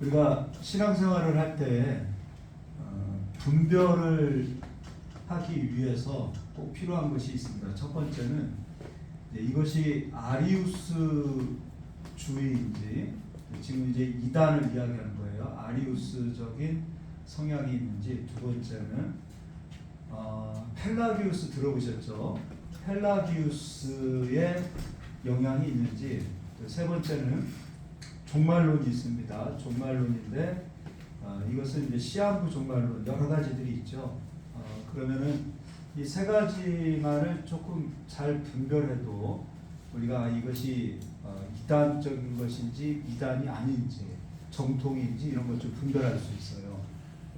우리가 신앙생활을 할 때 분별을 하기 위해서 꼭 필요한 것이 있습니다. 첫 번째는 이것이 아리우스주의인지 지금 이제 이단을 이야기하는 거예요. 아리우스적인 성향이 있는지. 두 번째는 펠라기우스 들어보셨죠? 펠라기우스의 영향이 있는지. 세 번째는 종말론이 있습니다. 종말론인데 이것은 이제 시한부 종말론 여러 가지들이 있죠. 그러면은 이 세 가지만을 조금 잘 분별해도 우리가 이것이 이단적인 것인지 이단이 아닌지 정통인지 이런 걸 좀 분별할 수 있어요.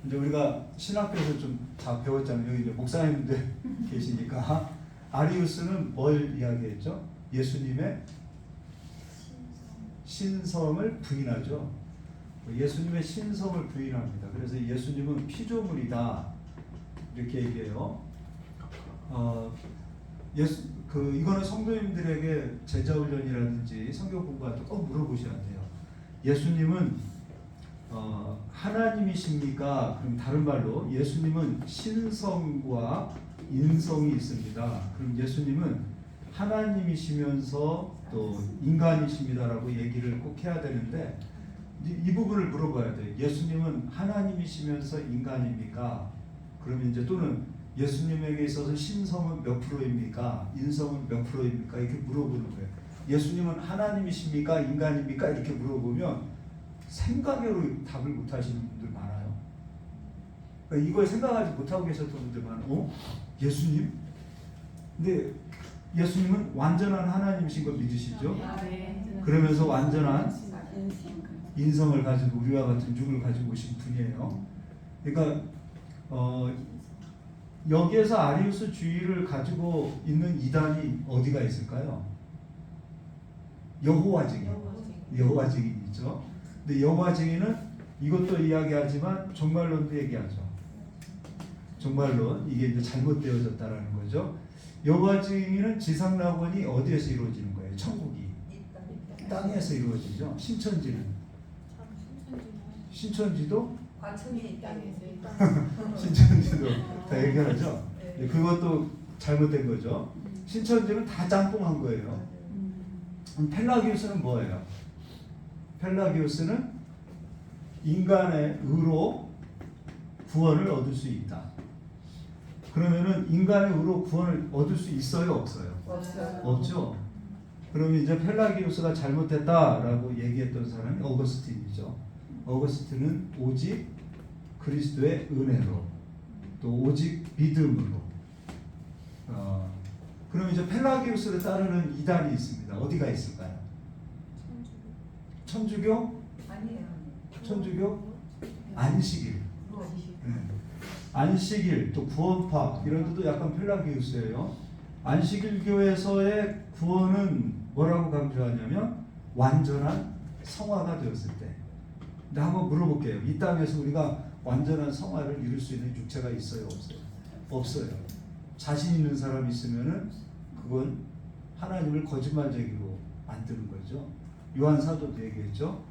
근데 우리가 신학교에서 좀 다 배웠잖아요. 여기 이제 목사님들 계시니까 아리우스는 뭘 이야기했죠? 예수님의 신성을 부인하죠. 예수님의 신성을 부인합니다. 그래서 예수님은 피조물이다 이렇게 얘기해요. 이거는 성도님들에게 제자훈련이라든지 성경 공부할 때 꼭 물어보셔야 돼요. 예수님은 하나님이십니까? 그럼 다른 말로 예수님은 신성과 인성이 있습니다. 그럼 예수님은 하나님이시면서 또 인간이십니다라고 얘기를 꼭 해야 되는데 이 부분을 물어봐야 돼요. 예수님은 하나님이시면서 인간입니까? 그러면 이제 또는 예수님에게 있어서 신성은 몇 프로입니까? 인성은 몇 프로입니까? 이렇게 물어보는 거예요. 예수님은 하나님이십니까? 인간입니까? 이렇게 물어보면 생각으로 답을 못 하시는 분들 많아요. 그러니까 이걸 생각하지 못하고 계셨던 분들 많아요. 예수님? 근데 예수님은 완전한 하나님이신 거 믿으시죠? 그러면서 완전한 인성을 가지고 우리와 같은 육을 가지고 오신 분이에요. 그러니까 여기에서 아리우스 주의를 가지고 있는 이단이 어디가 있을까요? 여호와 증인이죠. 근데 여호와 증인은 이것도 이야기하지만 종말론도 얘기하죠. 종말론, 이게 이제 잘못되어졌다라는 거죠. 여호와 증인은 지상낙원이 어디에서 이루어지는 거예요? 천국이 땅에서 이루어지죠. 신천지도 과천이 땅에서 신천지도 다 얘기하죠. 그것도 잘못된 거죠. 신천지는 다 짬뽕한 거예요. 펠라기우스는 뭐예요? 펠라기우스는 인간의 의로 구원을 얻을 수 있다. 그러면은 인간의 의로 구원을 얻을 수 있어요, 없어요? 없죠. 그러면 이제 펠라기우스가 잘못됐다라고 얘기했던 사람이 어거스틴이죠. 어거스틴은 오직 그리스도의 은혜로 또 오직 믿음으로. 그럼 이제 펠라기우스를 따르는 이단이 있습니다. 어디가 있을까요? 천주교? 아니에요. 천주교? 안식일. 안식일 또 구원파 이런 데도 약간 펠라기우스예요. 안식일 교에서의 구원은 뭐라고 강조하냐면 완전한 성화가 되었을 때. 근데 한번 물어볼게요. 이 땅에서 우리가 완전한 성화를 이룰 수 있는 육체가 있어요, 없어요? 없어요. 자신 있는 사람이 있으면은 그건 하나님을 거짓말쟁이로 만드는 거죠. 요한 사도도 얘기했죠.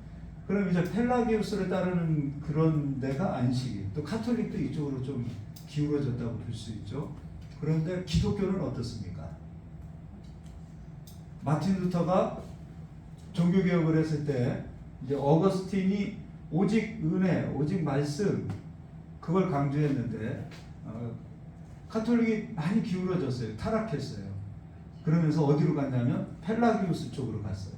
그럼 이제 펠라기우스를 따르는 그런 데가 안식일. 또 카톨릭도 이쪽으로 좀 기울어졌다고 볼 수 있죠. 그런데 기독교는 어떻습니까? 마틴 루터가 종교개혁을 했을 때 이제 어거스틴이 오직 은혜, 오직 말씀 그걸 강조했는데 카톨릭이 많이 기울어졌어요. 타락했어요. 그러면서 어디로 갔냐면 펠라기우스 쪽으로 갔어요.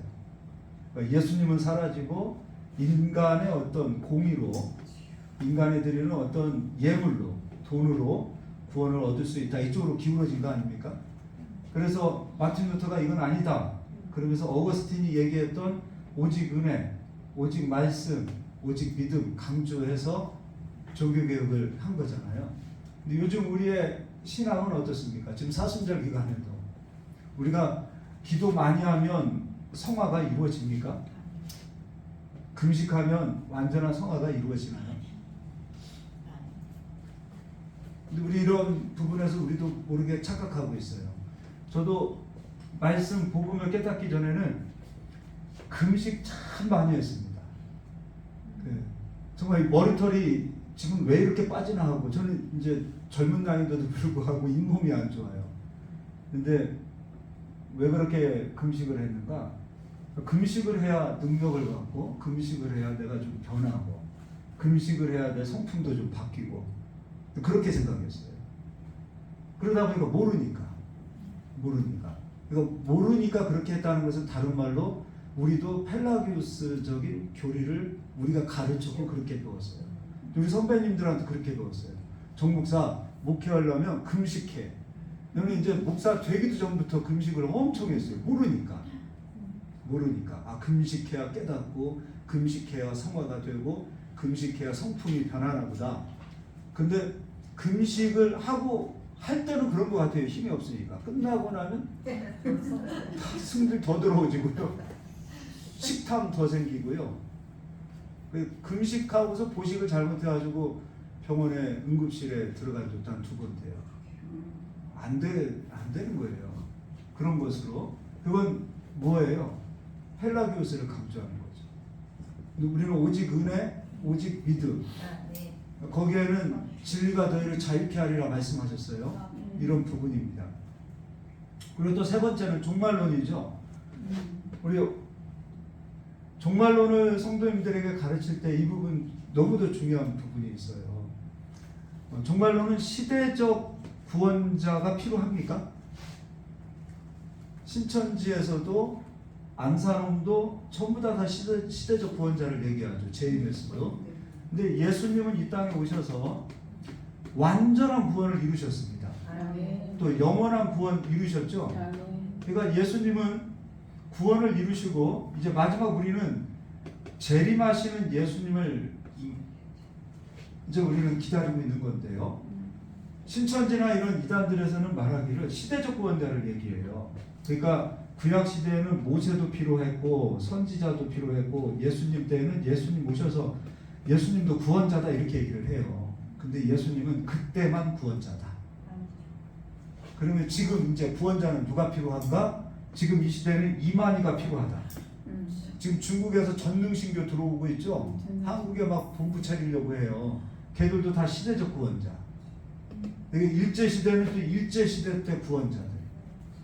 그러니까 예수님은 사라지고 인간의 어떤 공의로 인간에 드리는 어떤 예물로 돈으로 구원을 얻을 수 있다. 이쪽으로 기울어진 거 아닙니까? 그래서 마틴 루터가 이건 아니다. 그러면서 어거스틴이 얘기했던 오직 은혜, 오직 말씀, 오직 믿음 강조해서 종교개혁을 한 거잖아요. 근데 요즘 우리의 신앙은 어떻습니까? 지금 사순절 기간에도 우리가 기도 많이 하면 성화가 이루어집니까? 금식하면 완전한 성화가 이루어지나요? 근데 우리 이런 부분에서 우리도 모르게 착각하고 있어요. 저도 말씀 복음을 깨닫기 전에는 금식 참 많이 했습니다. 정말 이 머리털이 지금 왜 이렇게 빠지나 하고, 저는 이제 젊은 나이인데도 불구하고 잇몸이 안 좋아요. 근데 왜 그렇게 금식을 했는가? 금식을 해야 능력을 갖고, 금식을 해야 내가 좀 변하고, 금식을 해야 내 성품도 좀 바뀌고, 그렇게 생각했어요. 그러다 보니까 모르니까. 그러니까 모르니까 그렇게 했다는 것은 다른 말로 우리도 펠라기우스적인 교리를 우리가 가르쳤고 그렇게 배웠어요. 우리 선배님들한테 그렇게 배웠어요. 정목사 목회하려면 금식해. 너는 이제 목사 되기도 전부터 금식을 엄청 했어요. 모르니까. 아, 금식해야 깨닫고, 금식해야 성화가 되고, 금식해야 성품이 변하나 보다. 근데 금식을 하고 할 때는 그런 것 같아요. 힘이 없으니까. 끝나고 나면 승질 더 들어오지고요. 식탐 더 생기고요. 금식하고서 보식을 잘못해가지고 병원에 응급실에 들어간 적도 한 2번 돼요. 안 되는 거예요. 그런 것으로. 그건 뭐예요? 펠라기오스를 강조하는 거죠. 우리는 오직 은혜, 오직 믿음. 거기에는 진리가 너희를 자유케 하리라 말씀하셨어요. 이런 부분입니다. 그리고 또 세 번째는 종말론이죠. 우리 종말론을 성도님들에게 가르칠 때 이 부분 너무도 중요한 부분이 있어요. 종말론은 시대적 구원자가 필요합니까? 신천지에서도 안사론도 전부 다 시대적 구원자를 얘기하죠. 제임에서도. 근데 예수님은 이 땅에 오셔서 완전한 구원을 이루셨습니다. 또 영원한 구원 이루셨죠. 그러니까 예수님은 구원을 이루시고 이제 마지막 우리는 재림하시는 예수님을 이제 우리는 기다리고 있는 건데요. 신천지나 이런 이단들에서는 말하기를 시대적 구원자를 얘기해요. 그러니까 구약 시대에는 모세도 필요했고 선지자도 필요했고 예수님 때에는 예수님 오셔서 예수님도 구원자다 이렇게 얘기를 해요. 근데 예수님은 그때만 구원자다. 그러면 지금 이제 구원자는 누가 필요한가? 지금 이 시대는 이만희가 필요하다. 지금 중국에서 전능신교 들어오고 있죠. 한국에 막 본부 차리려고 해요. 걔들도 다 시대적 구원자. 일제 시대는 또 일제 시대 때 구원자들.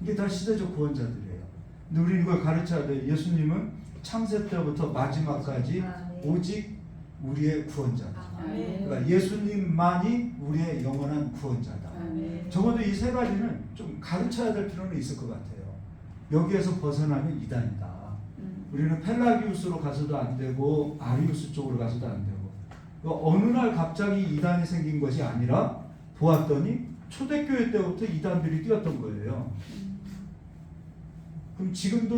이게 다 시대적 구원자들이에요. 근데 우리 이걸 가르쳐야 돼. 예수님은 창세 때부터 마지막까지 오직 우리의 구원자다. 그러니까 예수님만이 우리의 영원한 구원자다. 적어도 이 세 가지는 좀 가르쳐야 될 필요는 있을 것 같아요. 여기에서 벗어나면 이단이다. 우리는 펠라기우스로 가서도 안 되고 아리우스 쪽으로 가서도 안 되고, 어느 날 갑자기 이단이 생긴 것이 아니라 보았더니 초대교회 때부터 이단들이 뛰었던 거예요. 그럼 지금도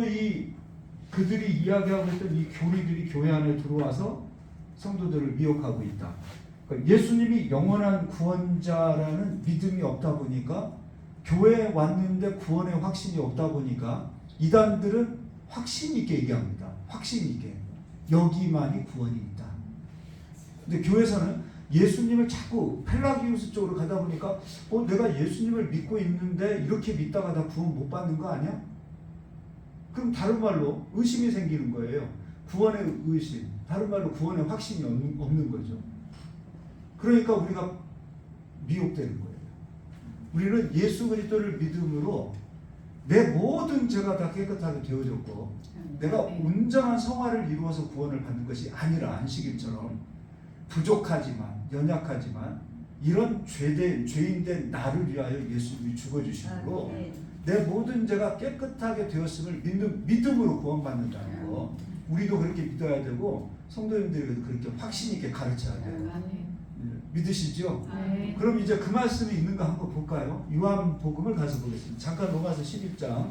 그들이 이야기하고 있던 이 교리들이 교회 안에 들어와서 성도들을 미혹하고 있다. 그러니까 예수님이 영원한 구원자라는 믿음이 없다 보니까, 교회에 왔는데 구원의 확신이 없다 보니까 이단들은 확신 있게 얘기합니다. 확신 있게. 여기만이 구원이 있다. 근데 교회에서는 예수님을 자꾸 펠라기우스 쪽으로 가다 보니까 내가 예수님을 믿고 있는데 이렇게 믿다가 나 구원 못 받는 거 아니야? 그럼 다른 말로 의심이 생기는 거예요. 구원의 의심. 다른 말로 구원의 확신이 없는 거죠. 그러니까 우리가 미혹되는 거예요. 우리는 예수 그리스도를 믿음으로 내 모든 죄가 다 깨끗하게 되어졌고 내가 온전한 성화를 이루어서 구원을 받는 것이 아니라 안식일처럼 부족하지만 연약하지만 이런 죄인된 나를 위하여 예수님이 죽어주심으로 내 모든 죄가 깨끗하게 되었음을 믿음으로 구원받는다는 거, 우리도 그렇게 믿어야 되고 성도님들에게도 그렇게 확신 있게 가르쳐야 돼요. 믿으시죠? 그럼 이제 그 말씀이 있는가 한번 볼까요? 요한복음을 가서 보겠습니다. 잠깐 로마서 11장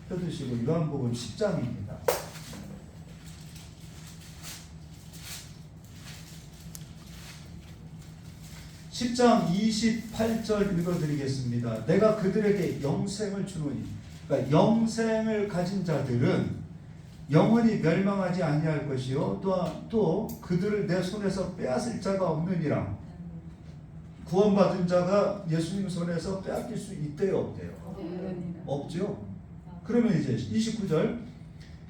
펴두시고 요한복음 10장입니다. 10장 28절 읽어드리겠습니다. 내가 그들에게 영생을 주노니, 그러니까 영생을 가진 자들은 영원히 멸망하지 아니할 것이요 또 그들을 내 손에서 빼앗을 자가 없느니라. 구원받은 자가 예수님 손에서 빼앗길 수 있대요, 없대요? 없죠. 그러면 이제 29절,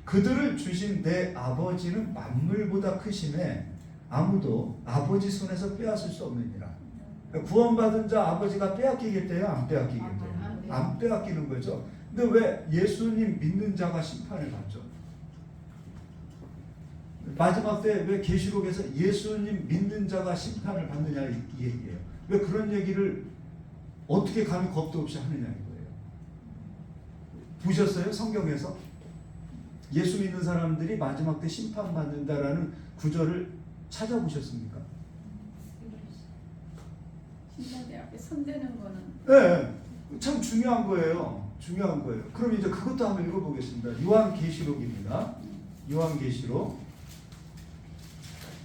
그들을 주신 내 아버지는 만물보다 크심에 아무도 아버지 손에서 빼앗을 수 없느니라. 구원받은 자 아버지가 빼앗기겠대요? 안 빼앗기겠대요? 안 빼앗기는 거죠. 근데 왜 예수님 믿는 자가 심판을 받죠? 마지막 때 왜 계시록에서 예수님 믿는 자가 심판을 받느냐 이 얘기예요. 왜 그런 얘기를 어떻게 감히 겁도 없이 하느냐 이거예요. 보셨어요? 성경에서 예수 믿는 사람들이 마지막 때 심판받는다라는 구절을 찾아보셨습니까? 신자들 앞에 손대는 거는 네, 참 중요한 거예요. 중요한 거예요. 그럼 이제 그것도 한번 읽어보겠습니다. 요한계시록입니다. 요한계시록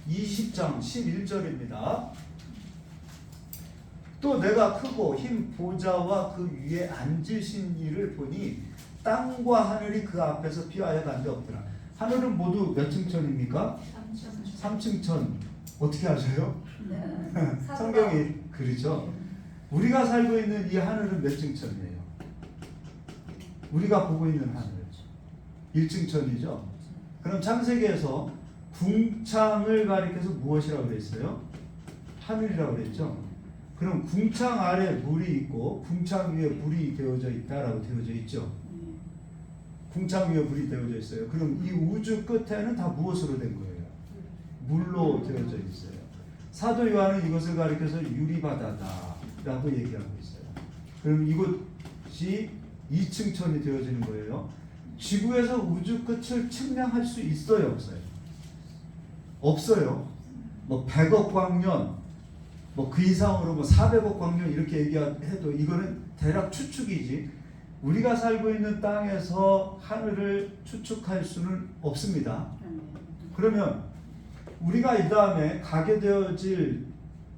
20장 11절입니다. 또 내가 크고 흰 보좌와 그 위에 앉으신 이를 보니 땅과 하늘이 그 앞에서 피하여 간데 없더라. 하늘은 모두 몇 층천입니까? 3층천. 어떻게 아세요? 성경이 그러죠. 우리가 살고 있는 이 하늘은 몇 층천이에요? 우리가 보고 있는 하늘 1층천이죠. 그럼 창세기에서 궁창을 가리켜서 무엇이라고 그랬어요? 하늘이라고 그랬죠. 그럼 궁창 아래 물이 있고 궁창 위에 물이 되어져 있다라고 되어져 있죠. 궁창 위에 물이 되어져 있어요. 그럼 이 우주 끝에는 다 무엇으로 된 거예요? 물로 되어져 있어요. 사도 요한은 이것을 가리켜서 유리바다다라고 얘기하고 있어요. 그럼 이곳이 2층천이 되어지는 거예요. 지구에서 우주 끝을 측량할 수 있어요, 없어요? 없어요. 뭐 100억 광년, 뭐 그 이상으로 뭐 400억 광년 이렇게 얘기해도 이거는 대략 추측이지. 우리가 살고 있는 땅에서 하늘을 추측할 수는 없습니다. 그러면 우리가 이 다음에 가게 되어질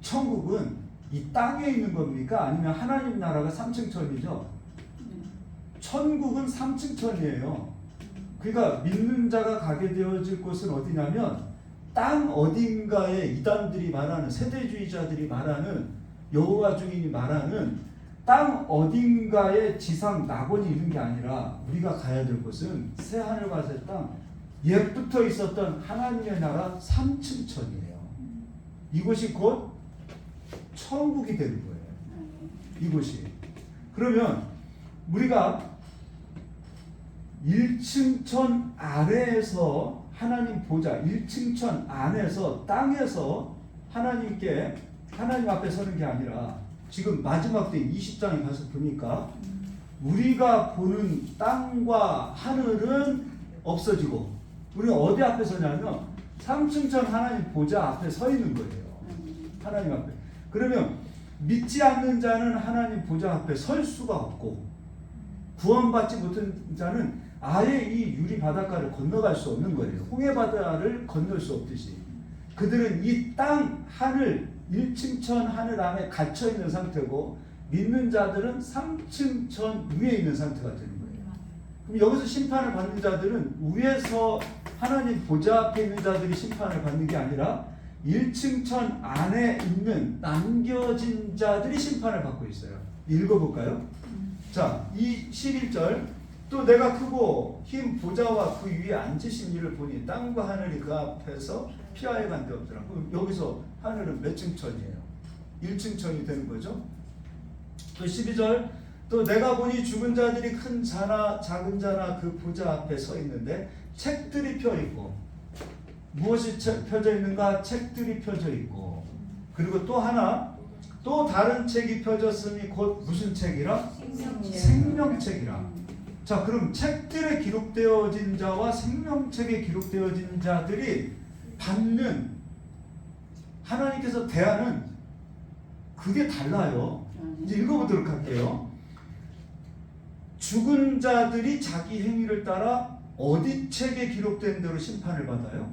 천국은 이 땅에 있는 겁니까? 아니면 하나님 나라가 3층천이죠? 천국은 3층천이에요. 그러니까 믿는 자가 가게 되어질 곳은 어디냐면 땅 어딘가에 이단들이 말하는 세대주의자들이 말하는 여호와 증인이 말하는 땅 어딘가에 지상 낙원이 있는 게 아니라 우리가 가야 될 곳은 새하늘과 새 땅 옛부터 있었던 하나님의 나라 3층천이에요. 이곳이 곧 천국이 되는 거예요. 이곳이. 그러면 우리가 1층천 아래에서 하나님 보좌, 1층천 안에서 땅에서 하나님 앞에 서는 게 아니라 지금 마지막 때 20장에 가서 보니까 우리가 보는 땅과 하늘은 없어지고 우리는 어디 앞에 서냐면 3층천 하나님 보좌 앞에 서 있는 거예요. 하나님 앞에. 그러면 믿지 않는 자는 하나님 보좌 앞에 설 수가 없고 구원받지 못한 자는 아예 이 유리 바닷가를 건너갈 수 없는 거예요. 홍해 바다를 건널 수 없듯이 그들은 이 땅 하늘 1층천 하늘 안에 갇혀 있는 상태고 믿는 자들은 3층천 위에 있는 상태가 되는 거예요. 그럼 여기서 심판을 받는 자들은 위에서 하나님 보좌 앞에 있는 자들이 심판을 받는 게 아니라 1층천 안에 있는 남겨진 자들이 심판을 받고 있어요. 읽어볼까요? 자, 이 11절 또 내가 크고 흰 보좌와 그 위에 앉으신 이를 보니 땅과 하늘이 그 앞에서 피하여 간데 없더라. 그럼 여기서 하늘은 몇 층천이에요? 1층천이 되는 거죠. 또 12절 또 내가 보니 죽은 자들이 큰 자나 작은 자나 그 보좌 앞에 서 있는데 책들이 펴 있고 무엇이 펴져 있는가? 책들이 펴져 있고 그리고 또 하나 또 다른 책이 펴졌으니 곧 무슨 책이라? 생명책이라. 자, 그럼 책들에 기록되어진 자와 생명책에 기록되어진 자들이 받는 하나님께서 대하는 그게 달라요. 이제 읽어보도록 할게요. 죽은 자들이 자기 행위를 따라 어디 책에 기록된 대로 심판을 받아요?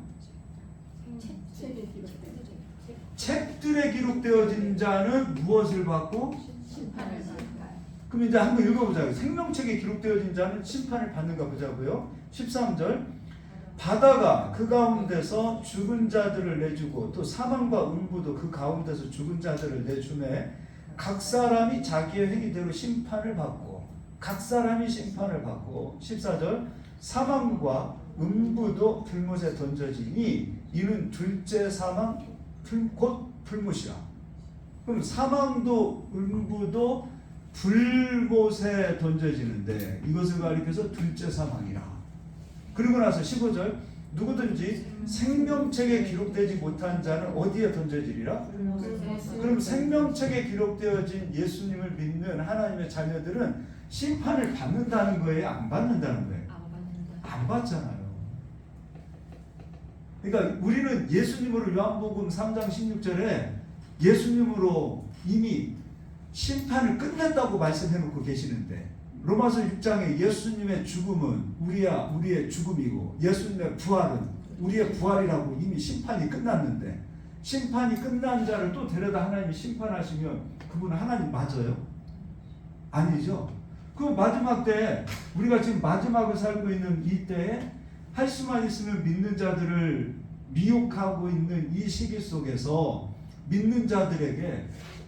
책들에 기록되어진 자는 무엇을 받고? 심판을 받아요. 그럼 이제 한번 읽어보자고요. 생명책에 기록되어진 자는 심판을 받는가 보자고요. 13절 바다가 그 가운데서 죽은 자들을 내주고 또 사망과 음부도 그 가운데서 죽은 자들을 내주매 각 사람이 자기의 행위대로 심판을 받고 각 사람이 심판을 받고 14절 사망과 음부도 불못에 던져지니 이는 둘째 사망 곧 불못이라. 그럼 사망도 음부도 불못에 던져지는데 이것을 가리켜서 둘째 사망이라. 그리고 나서 15절 누구든지 생명책에 기록되지 못한 자는 어디에 던져지리라? 그럼 생명책에 기록되어진 예수님을 믿는 하나님의 자녀들은 심판을 받는다는 거예요? 안 받는다는 거예요? 안 받잖아요. 그러니까 우리는 예수님으로 요한복음 3장 16절에 예수님으로 이미 심판을 끝냈다고 말씀해놓고 계시는데 로마서 6장에 예수님의 죽음은 우리의 죽음이고 예수님의 부활은 우리의 부활이라고 이미 심판이 끝났는데 심판이 끝난 자를 또 데려다 하나님이 심판하시면 그분은 하나님 맞아요? 아니죠. 그 마지막 때 우리가 지금 마지막을 살고 있는 이 때에 할 수만 있으면 믿는 자들을 미혹하고 있는 이 시기 속에서 믿는 자들에게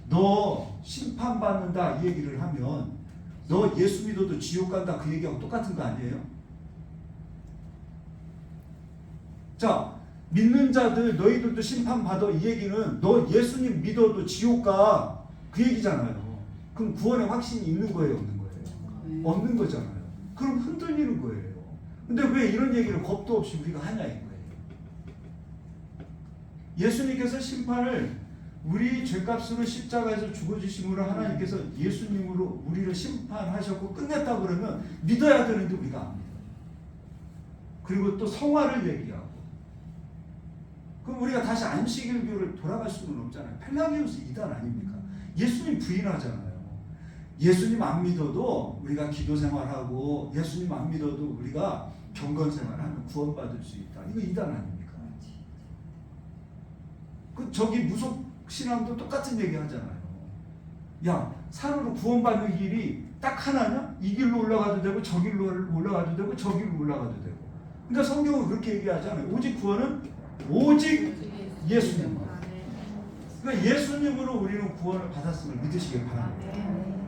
너 심판받는다 이 얘기를 하면 너 예수 믿어도 지옥 간다 그 얘기하고 똑같은 거 아니에요? 자, 믿는 자들 너희들도 심판받아 이 얘기는 너 예수님 믿어도 지옥 가 그 얘기잖아요. 그럼 구원의 확신이 있는 거예요, 없는 거예요? 없는 거잖아요. 그럼 흔들리는 거예요. 근데 왜 이런 얘기를 겁도 없이 우리가 하냐 이거예요. 예수님께서 심판을 우리 죄값으로 십자가에서 죽어주심으로 하나님께서 예수님으로 우리를 심판하셨고 끝냈다고 그러면 믿어야 되는데 우리가 안 믿어요. 그리고 또 성화를 얘기하고 그럼 우리가 다시 안식일교를 돌아갈 수는 없잖아요. 펠라기우스 이단 아닙니까? 예수님 부인하잖아요. 예수님 안 믿어도 우리가 기도 생활하고 예수님 안 믿어도 우리가 경건 생활하면 구원받을 수 있다. 이거 이단 아닙니까? 그 저기 무속 신앙도 똑같은 얘기 하잖아요. 야, 산으로 구원받는 길이 딱 하나냐? 이 길로 올라가도 되고 저 길로 올라가도 되고 저 길로 올라가도 되고. 근데 성경은 그렇게 얘기하잖아요. 오직 구원은 오직 예수님. 그러니까 예수님으로 우리는 구원을 받았음을 믿으시길 바랍니다.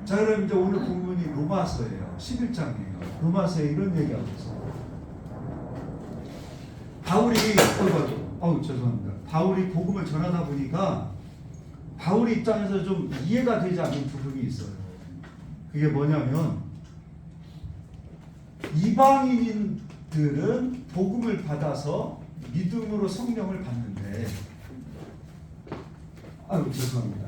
자, 그럼 이제 오늘 본문이 로마서예요. 11장이에요. 로마서에 이런 얘기하고 있어요. 바울이 죄송합니다. 바울이 복음을 전하다 보니까 바울 입장에서 좀 이해가 되지 않는 부분이 있어요. 그게 뭐냐면 이방인들은 복음을 받아서 믿음으로 성령을 받는데 죄송합니다.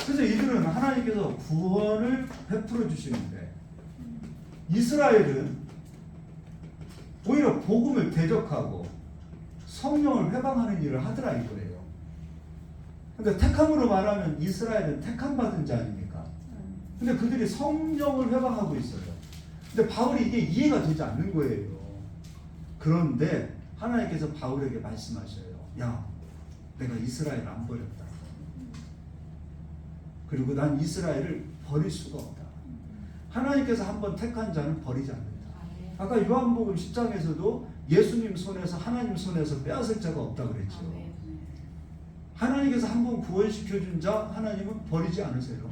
그래서 이들은 하나님께서 구원을 베풀어 주시는데 이스라엘은 오히려 복음을 대적하고 성령을 회방하는 일을 하더라 이거예요. 근데 택함으로 말하면 이스라엘은 택함 받은 자 아닙니까? 근데 그들이 성령을 회방하고 있어요. 근데 바울이 이게 이해가 되지 않는 거예요. 그런데 하나님께서 바울에게 말씀하셔요. 야, 내가 이스라엘을 안 버렸다. 그리고 난 이스라엘을 버릴 수가 없다. 하나님께서 한번 택한 자는 버리지 않는다. 아까 요한복음 10장에서도 예수님 손에서 하나님 손에서 빼앗을 자가 없다 그랬죠. 하나님께서 한번 구원시켜준 자 하나님은 버리지 않으세요.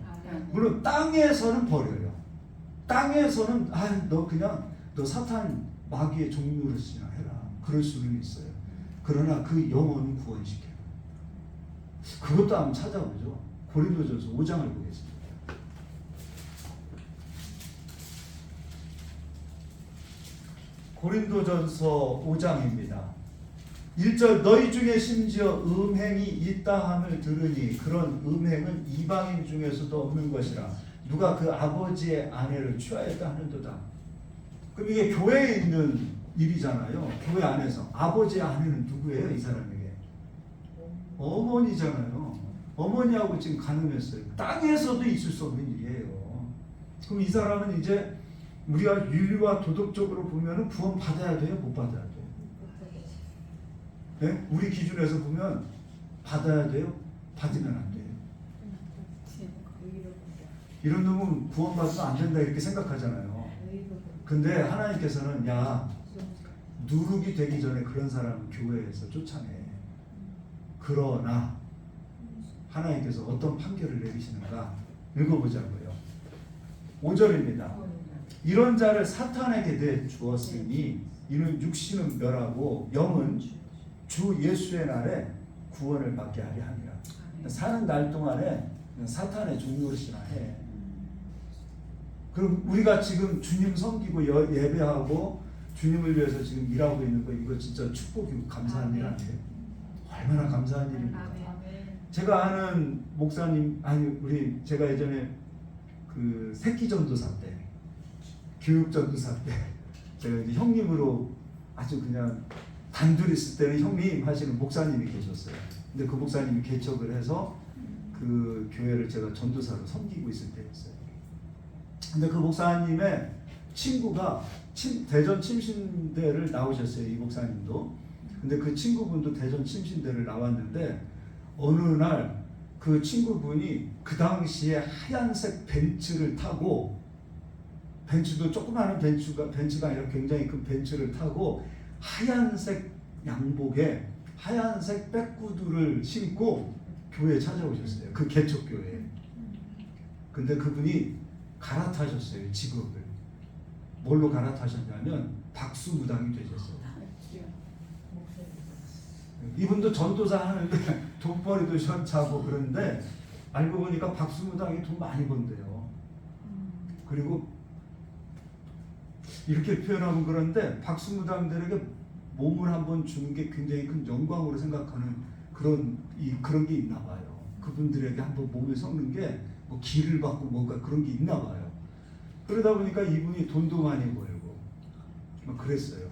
물론 땅에서는 버려요. 땅에서는 너 사탄 마귀의 종노릇이나 해라. 그럴 수는 있어요. 그러나 그 영혼은 구원시켜요. 그것도 한번 찾아보죠. 고린도전서 5장을 보겠습니다. 고린도전서 5장입니다. 1절 너희 중에 심지어 음행이 있다 함을 들으니 그런 음행은 이방인 중에서도 없는 것이라 누가 그 아버지의 아내를 취하였다 하는도다. 그럼 이게 교회에 있는 일이잖아요. 교회 안에서 아버지의 아내는 누구예요? 이 사람에게 어머니잖아요. 어머니하고 지금 간음했어요. 땅에서도 있을 수 없는 일이에요. 그럼 이 사람은 이제 우리가 윤리와 도덕적으로 보면 구원 받아야 돼요? 못 받아야 돼요? 네? 우리 기준에서 보면 받아야 돼요? 받으면 안 돼요? 이런 놈은 구원 받으면 안 된다 이렇게 생각하잖아요. 근데 하나님께서는 야, 누룩이 되기 전에 그런 사람은 교회에서 쫓아내. 그러나 하나님께서 어떤 판결을 내리시는가 읽어보자고요. 5절입니다. 이런 자를 사탄에게 내 주었으니 이는 육신은 멸하고 영은 주 예수의 날에 구원을 받게 하려 함이라. 사는 날 동안에 사탄의 종노릇이나 해. 그럼 우리가 지금 주님 섬기고 예배하고 주님을 위해서 지금 일하고 있는 거 이거 진짜 축복이고 감사한 일 아니에요? 얼마나 감사한 일입니까? 제가 아는 목사님 제가 예전에 그 새끼 전도사 때 교육 전도사 때 제가 이제 형님으로 아주 그냥 단둘이 있을 때는 형님 하시는 목사님이 계셨어요. 근데 그 목사님이 개척을 해서 그 교회를 제가 전도사로 섬기고 있을 때였어요. 근데 그 목사님의 친구가 대전 침신대를 나오셨어요. 이 목사님도. 근데 그 친구분도 대전 침신대를 나왔는데 어느 날 그 친구분이 그 당시에 하얀색 벤츠를 타고, 벤츠도 조그마한 벤츠가 아니라 굉장히 큰 벤츠를 타고 하얀색 양복에 하얀색 백구두를 신고 교회에 찾아오셨어요. 그 개척교회에. 근데 그분이 갈아타셨어요. 직업을. 뭘로 갈아타셨냐면 박수무당이 되셨어요. 이분도 전도사 하는데 돈벌이도 시원찮고 그런데 알고 보니까 박수무당이 돈 많이 번대요. 그리고 이렇게 표현하면 그런데 박수무당들에게 몸을 한번 주는 게 굉장히 큰 영광으로 생각하는 그런 게 있나 봐요. 그분들에게 한번 몸을 섞는 게 뭐 기를 받고 뭔가 그런 게 있나 봐요. 그러다 보니까 이분이 돈도 많이 벌고 막 그랬어요.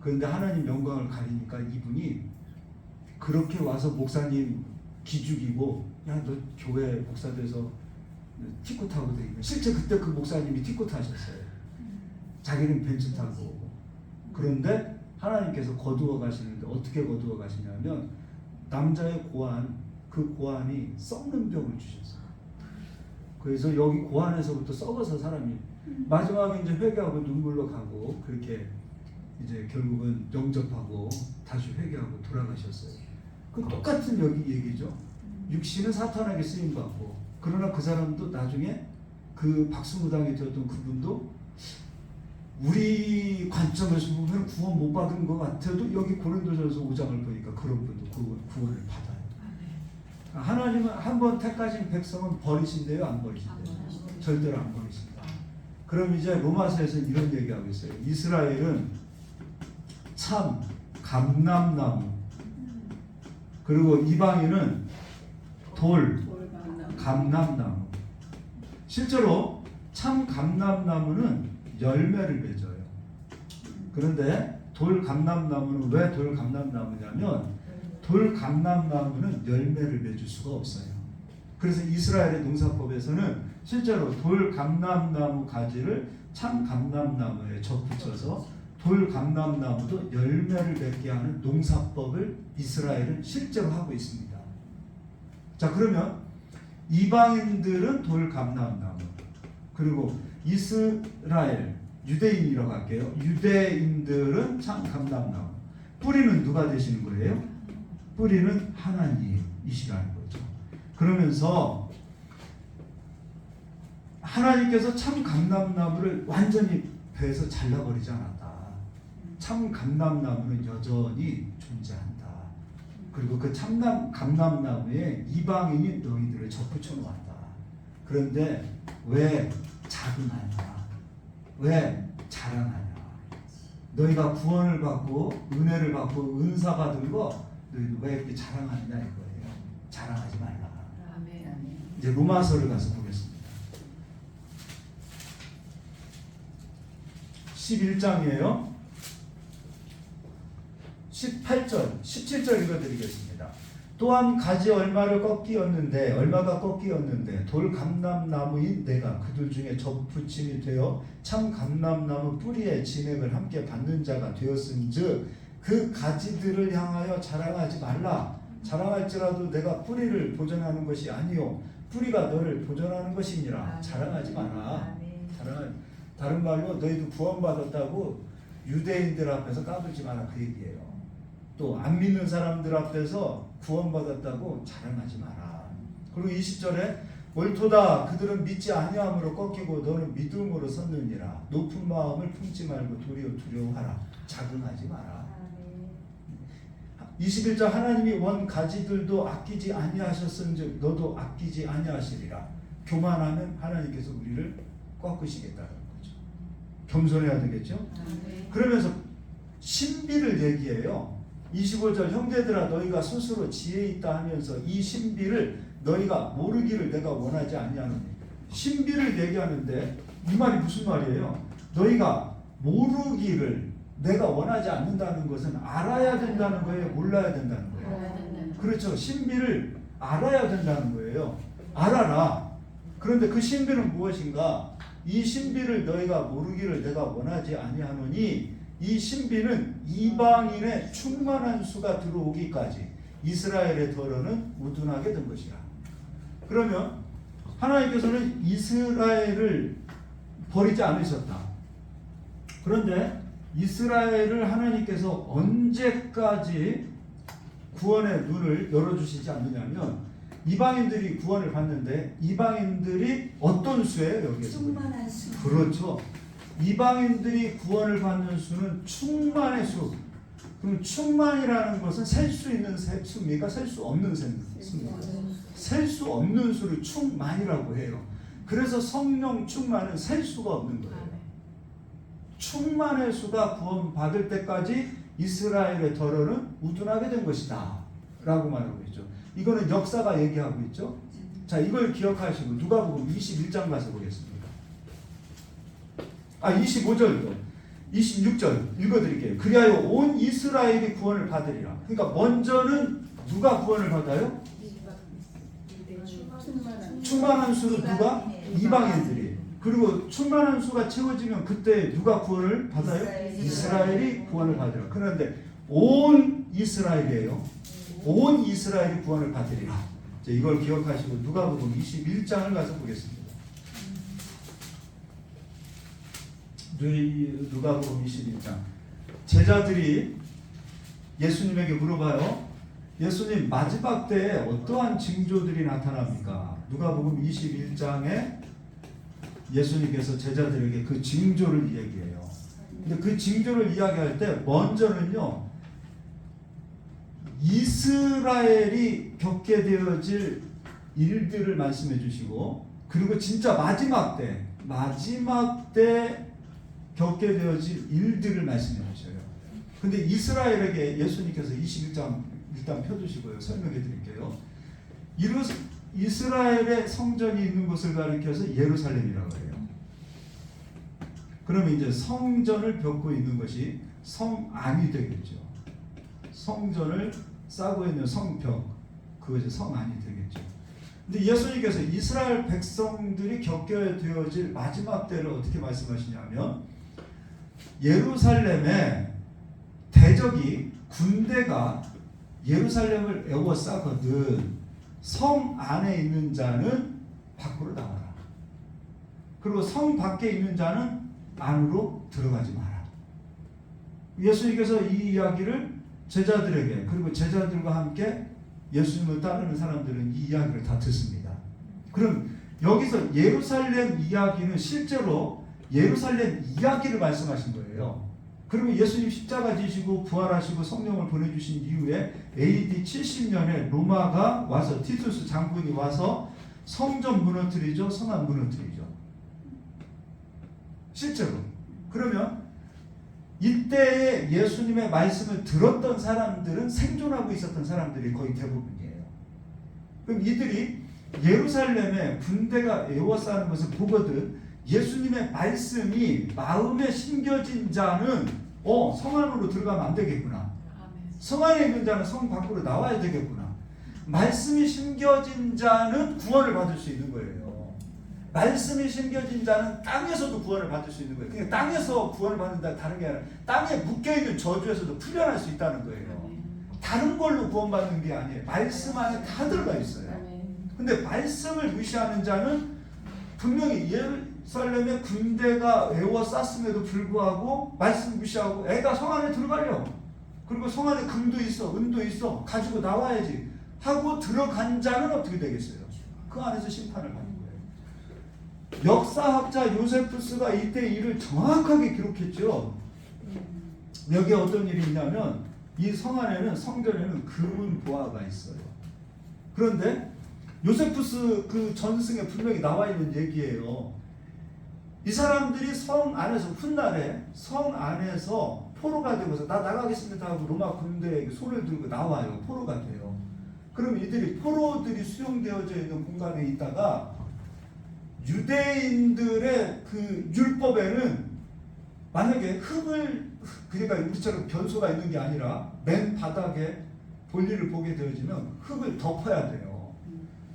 그런데 하나님 영광을 가리니까 이분이 그렇게 와서 목사님 기죽이고, 야 너 교회 목사 돼서 티코 타고 다니면, 실제 그때 그 목사님이 티코 타셨어요. 자기는 벤츠 타고. 그런데 하나님께서 거두어 가시는데 어떻게 거두어 가시냐면 남자의 고환, 그 고환이 썩는 병을 주셨어요. 그래서 여기 고환에서부터 썩어서 사람이 마지막에 이제 회개하고 눈물로 가고 그렇게 이제 결국은 영접하고 다시 회개하고 돌아가셨어요. 그 똑같은 여기 얘기죠. 육신은 사탄에게 쓰임 받고, 그러나 그 사람도 나중에 그 박수무당이 되었던 그분도 우리 관점에서 보면 구원 못 받은 것 같아도 여기 고린도전서 5장을 보니까 그런 분도 구원을 받아요. 하나님은 한번 택하신 백성은 버리신대요, 안 버리신대요? 절대로 안 버리신다. 그럼 이제 로마서에서 이런 얘기하고 있어요. 이스라엘은 참 감람나무, 그리고 이방인은 돌 감람나무. 실제로 참 감람나무는 열매를 맺어요. 그런데 돌 감람나무는 왜 돌 감람나무냐면 돌 감람나무는 열매를 맺을 수가 없어요. 그래서 이스라엘의 농사법에서는 실제로 돌 감람나무 가지를 참 감람나무에 접붙여서 돌 감람나무도 열매를 맺게 하는 농사법을 이스라엘은 실제로 하고 있습니다. 자, 그러면 이방인들은 돌 감람나무, 그리고 이스라엘 유대인이라고 할게요. 유대인들은 참 감람나무. 뿌리는 누가 되시는 거예요? 뿌리는 하나님이시라는 거죠. 그러면서 하나님께서 참 감람나무를 완전히 배에서 잘라버리지 않았다. 참 감람나무는 여전히 존재한다. 그리고 그 감람나무에 이방인이 너희들을 접붙여 놓았다. 그런데 왜 자긍하냐? 왜 자랑하냐? 너희가 구원을 받고 은혜를 받고 은사 받은 거 너희는 왜 이렇게 자랑하느냐 이거예요. 자랑하지 말라. 이제 로마서를 가서 보겠습니다. 11장이에요. 18절, 17절 읽어드리겠습니다. 또한 가지 얼마가 꺾이었는데 돌 감람나무인 내가 그들 중에 접붙임이 되어 참 감람나무 뿌리의 진액을 함께 받는 자가 되었은즉 그 가지들을 향하여 자랑하지 말라. 자랑할지라도 내가 뿌리를 보존하는 것이 아니요 뿌리가 너를 보존하는 것이니라. 자랑하지 마라. 다른 말로 너희도 구원받았다고 유대인들 앞에서 까불지 마라, 그 얘기예요. 또 안 믿는 사람들 앞에서 구원받았다고 자랑하지 마라. 그리고 20절에 옳도다. 그들은 믿지 아니함으로 꺾이고 너는 믿음으로 섰느니라. 높은 마음을 품지 말고 도리어 두려워하라. 자긍하지 마라. 21절 하나님이 원 가지들도 아끼지 아니하셨은즉 너도 아끼지 아니하시리라. 교만하면 하나님께서 우리를 꺾으시겠다는 거죠. 겸손해야 되겠죠. 그러면서 신비를 얘기해요. 25절 형제들아 너희가 스스로 지혜 있다 하면서 이 신비를 너희가 모르기를 내가 원하지 아니하노니. 신비를 얘기하는데 이 말이 무슨 말이에요? 너희가 모르기를 내가 원하지 않는다는 것은 알아야 된다는 거예요? 몰라야 된다는 거예요? 그렇죠. 신비를 알아야 된다는 거예요. 알아라. 그런데 그 신비는 무엇인가? 이 신비를 너희가 모르기를 내가 원하지 아니하노니 이 신비는 이방인의 충만한 수가 들어오기까지 이스라엘의 덜어는 우둔하게 된 것이라. 그러면 하나님께서는 이스라엘을 버리지 않으셨다. 그런데 이스라엘을 하나님께서 언제까지 구원의 눈을 열어주시지 않느냐면 이방인들이 구원을 받는데 이방인들이 어떤 수예요? 여기에서 충만한 수. 그렇죠. 이방인들이 구원을 받는 수는 충만의 수. 그럼 충만이라는 것은 셀 수 있는 수입니까? 셀 수 없는 수입니까? 셀 수 없는 수를 충만이라고 해요. 그래서 성령 충만은 셀 수가 없는 거예요. 충만의 수가 구원받을 때까지 이스라엘의 덜어는 우둔하게 된 것이다 라고 말하고 있죠. 이거는 역사가 얘기하고 있죠. 자, 이걸 기억하시고 누가복음 21장 가서 보겠습니다. 25절도 26절 읽어드릴게요. 그리하여 온 이스라엘이 구원을 받으리라. 그러니까 먼저는 누가 구원을 받아요? 충만한 수로 누가? 이방인들이. 그리고 충만한 수가 채워지면 그때 누가 구원을 받아요? 이스라엘이 구원을 받으라. 그런데 온 이스라엘이에요. 온 이스라엘이 구원을 받으리라. 이걸 기억하시고 누가복음 21장을 가서 보겠습니다. 누가복음 21장. 제자들이 예수님에게 물어봐요. 예수님 마지막 때에 어떠한 징조들이 나타납니까? 누가복음 21장에 예수님께서 제자들에게 그 징조를 얘기해요. 근데 그 징조를 이야기할 때 먼저는요, 이스라엘이 겪게 되어질 일들을 말씀해 주시고, 그리고 진짜 마지막 때 겪게 되어질 일들을 말씀해 주셔요. 근데 이스라엘에게 예수님께서 21장 일단 펴주시고요. 설명해 드릴게요. 이스라엘의 성전이 있는 곳을 가리켜서 예루살렘이라고 해요. 그러면 이제 성전을 벽고 있는 것이 성안이 되겠죠. 성전을 싸고 있는 성벽, 그것이 성안이 되겠죠. 근데 예수님께서 이스라엘 백성들이 겪게 되어질 마지막 때를 어떻게 말씀하시냐면 예루살렘에 대적이 군대가 예루살렘을 에워싸거든 성 안에 있는 자는 밖으로 나와라. 그리고 성 밖에 있는 자는 안으로 들어가지 마라. 예수님께서 이 이야기를 제자들에게, 그리고 제자들과 함께 예수님을 따르는 사람들은 이 이야기를 다 듣습니다. 그럼 여기서 예루살렘 이야기는 실제로 예루살렘 이야기를 말씀하신 거예요. 그리고 예수님 십자가 지시고 부활하시고 성령을 보내주신 이후에 AD 70년에 로마가 와서 티투스 장군이 와서 성전 무너뜨리죠. 성안 무너뜨리죠. 실제로. 그러면 이때에 예수님의 말씀을 들었던 사람들은 생존하고 있었던 사람들이 거의 대부분이에요. 그럼 이들이 예루살렘에 군대가 에워싸는 것을 보거든 예수님의 말씀이 마음에 심겨진 자는 성 안으로 들어가면 안 되겠구나. 성 안에 있는 자는 성 밖으로 나와야 되겠구나. 말씀이 심겨진 자는 구원을 받을 수 있는 거예요. 말씀이 심겨진 자는 땅에서도 구원을 받을 수 있는 거예요. 그러니까 땅에서 구원을 받는다 다른 게 아니라 땅에 묶여있는 저주에서도 풀려날 수 있다는 거예요. 다른 걸로 구원받는 게 아니에요. 말씀 안에 다 들어가 있어요. 근데 말씀을 무시하는 자는 분명히 예루살렘에 군대가 에워쌌음에도 불구하고 말씀 무시하고 애가 성 안에 들어가려. 그리고 성 안에 금도 있어, 은도 있어, 가지고 나와야지 하고 들어간 자는 어떻게 되겠어요? 그 안에서 심판을 받는 거예요. 역사학자 요세푸스가 이때 일을 정확하게 기록했죠. 여기에 어떤 일이 있냐면 이 성 안에는 성전에는 금은 보화가 있어요. 그런데 요세푸스 그 전승에 분명히 나와 있는 얘기예요. 이 사람들이 성 안에서 훗날에 성 안에서 포로가 되고서 나 나가겠습니다 하고 로마 군대에게 손을 들고 나와요. 포로가 돼요. 그럼 이들이 포로들이 수용되어져 있는 공간에 있다가 유대인들의 그 율법에는 만약에 흙을 그러니까 우리처럼 변소가 있는 게 아니라 맨 바닥에 볼일을 보게 되어지면 흙을 덮어야 돼요.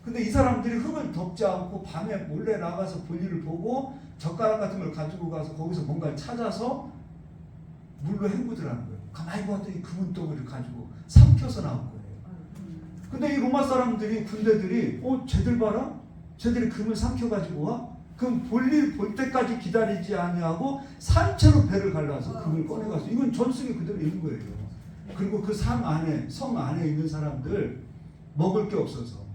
근데 이 사람들이 흙을 덮지 않고 밤에 몰래 나가서 볼일을 보고 젓가락 같은 걸 가지고 가서 거기서 뭔가를 찾아서 물로 헹구더라는 거예요. 가만히 봤더니 금은덩이를 가지고 삼켜서 나온 거예요. 근데 이 로마 사람들이 군대들이 쟤들 봐라? 쟤들이 금을 삼켜가지고 와? 그럼 볼일 볼 때까지 기다리지 아니하고 산채로 배를 갈라서 금을 꺼내가서 이건 전승이 그대로 있는 거예요. 그리고 그 성 안에 있는 사람들 먹을 게 없어서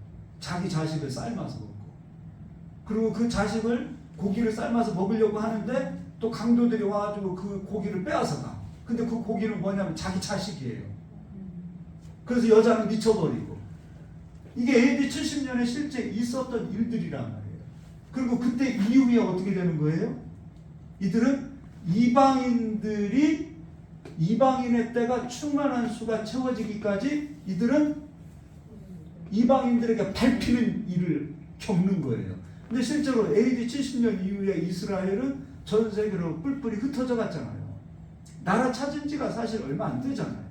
자기 자식을 삶아서 먹고 그리고 그 자식을 고기를 삶아서 먹으려고 하는데 또 강도들이 와가지고 그 고기를 빼앗아 가. 근데 그 고기는 뭐냐면 자기 자식이에요. 그래서 여자는 미쳐버리고 이게 AD 70년에 실제 있었던 일들이란 말이에요. 그리고 그때 이후에 어떻게 되는 거예요? 이들은 이방인의 때가 충만한 수가 채워지기까지 이들은 이방인들에게 밟히는 일을 겪는 거예요. 근데 실제로 AD 70년 이후에 이스라엘은 전 세계로 뿔뿔이 흩어져 갔잖아요. 나라 찾은 지가 사실 얼마 안 되잖아요.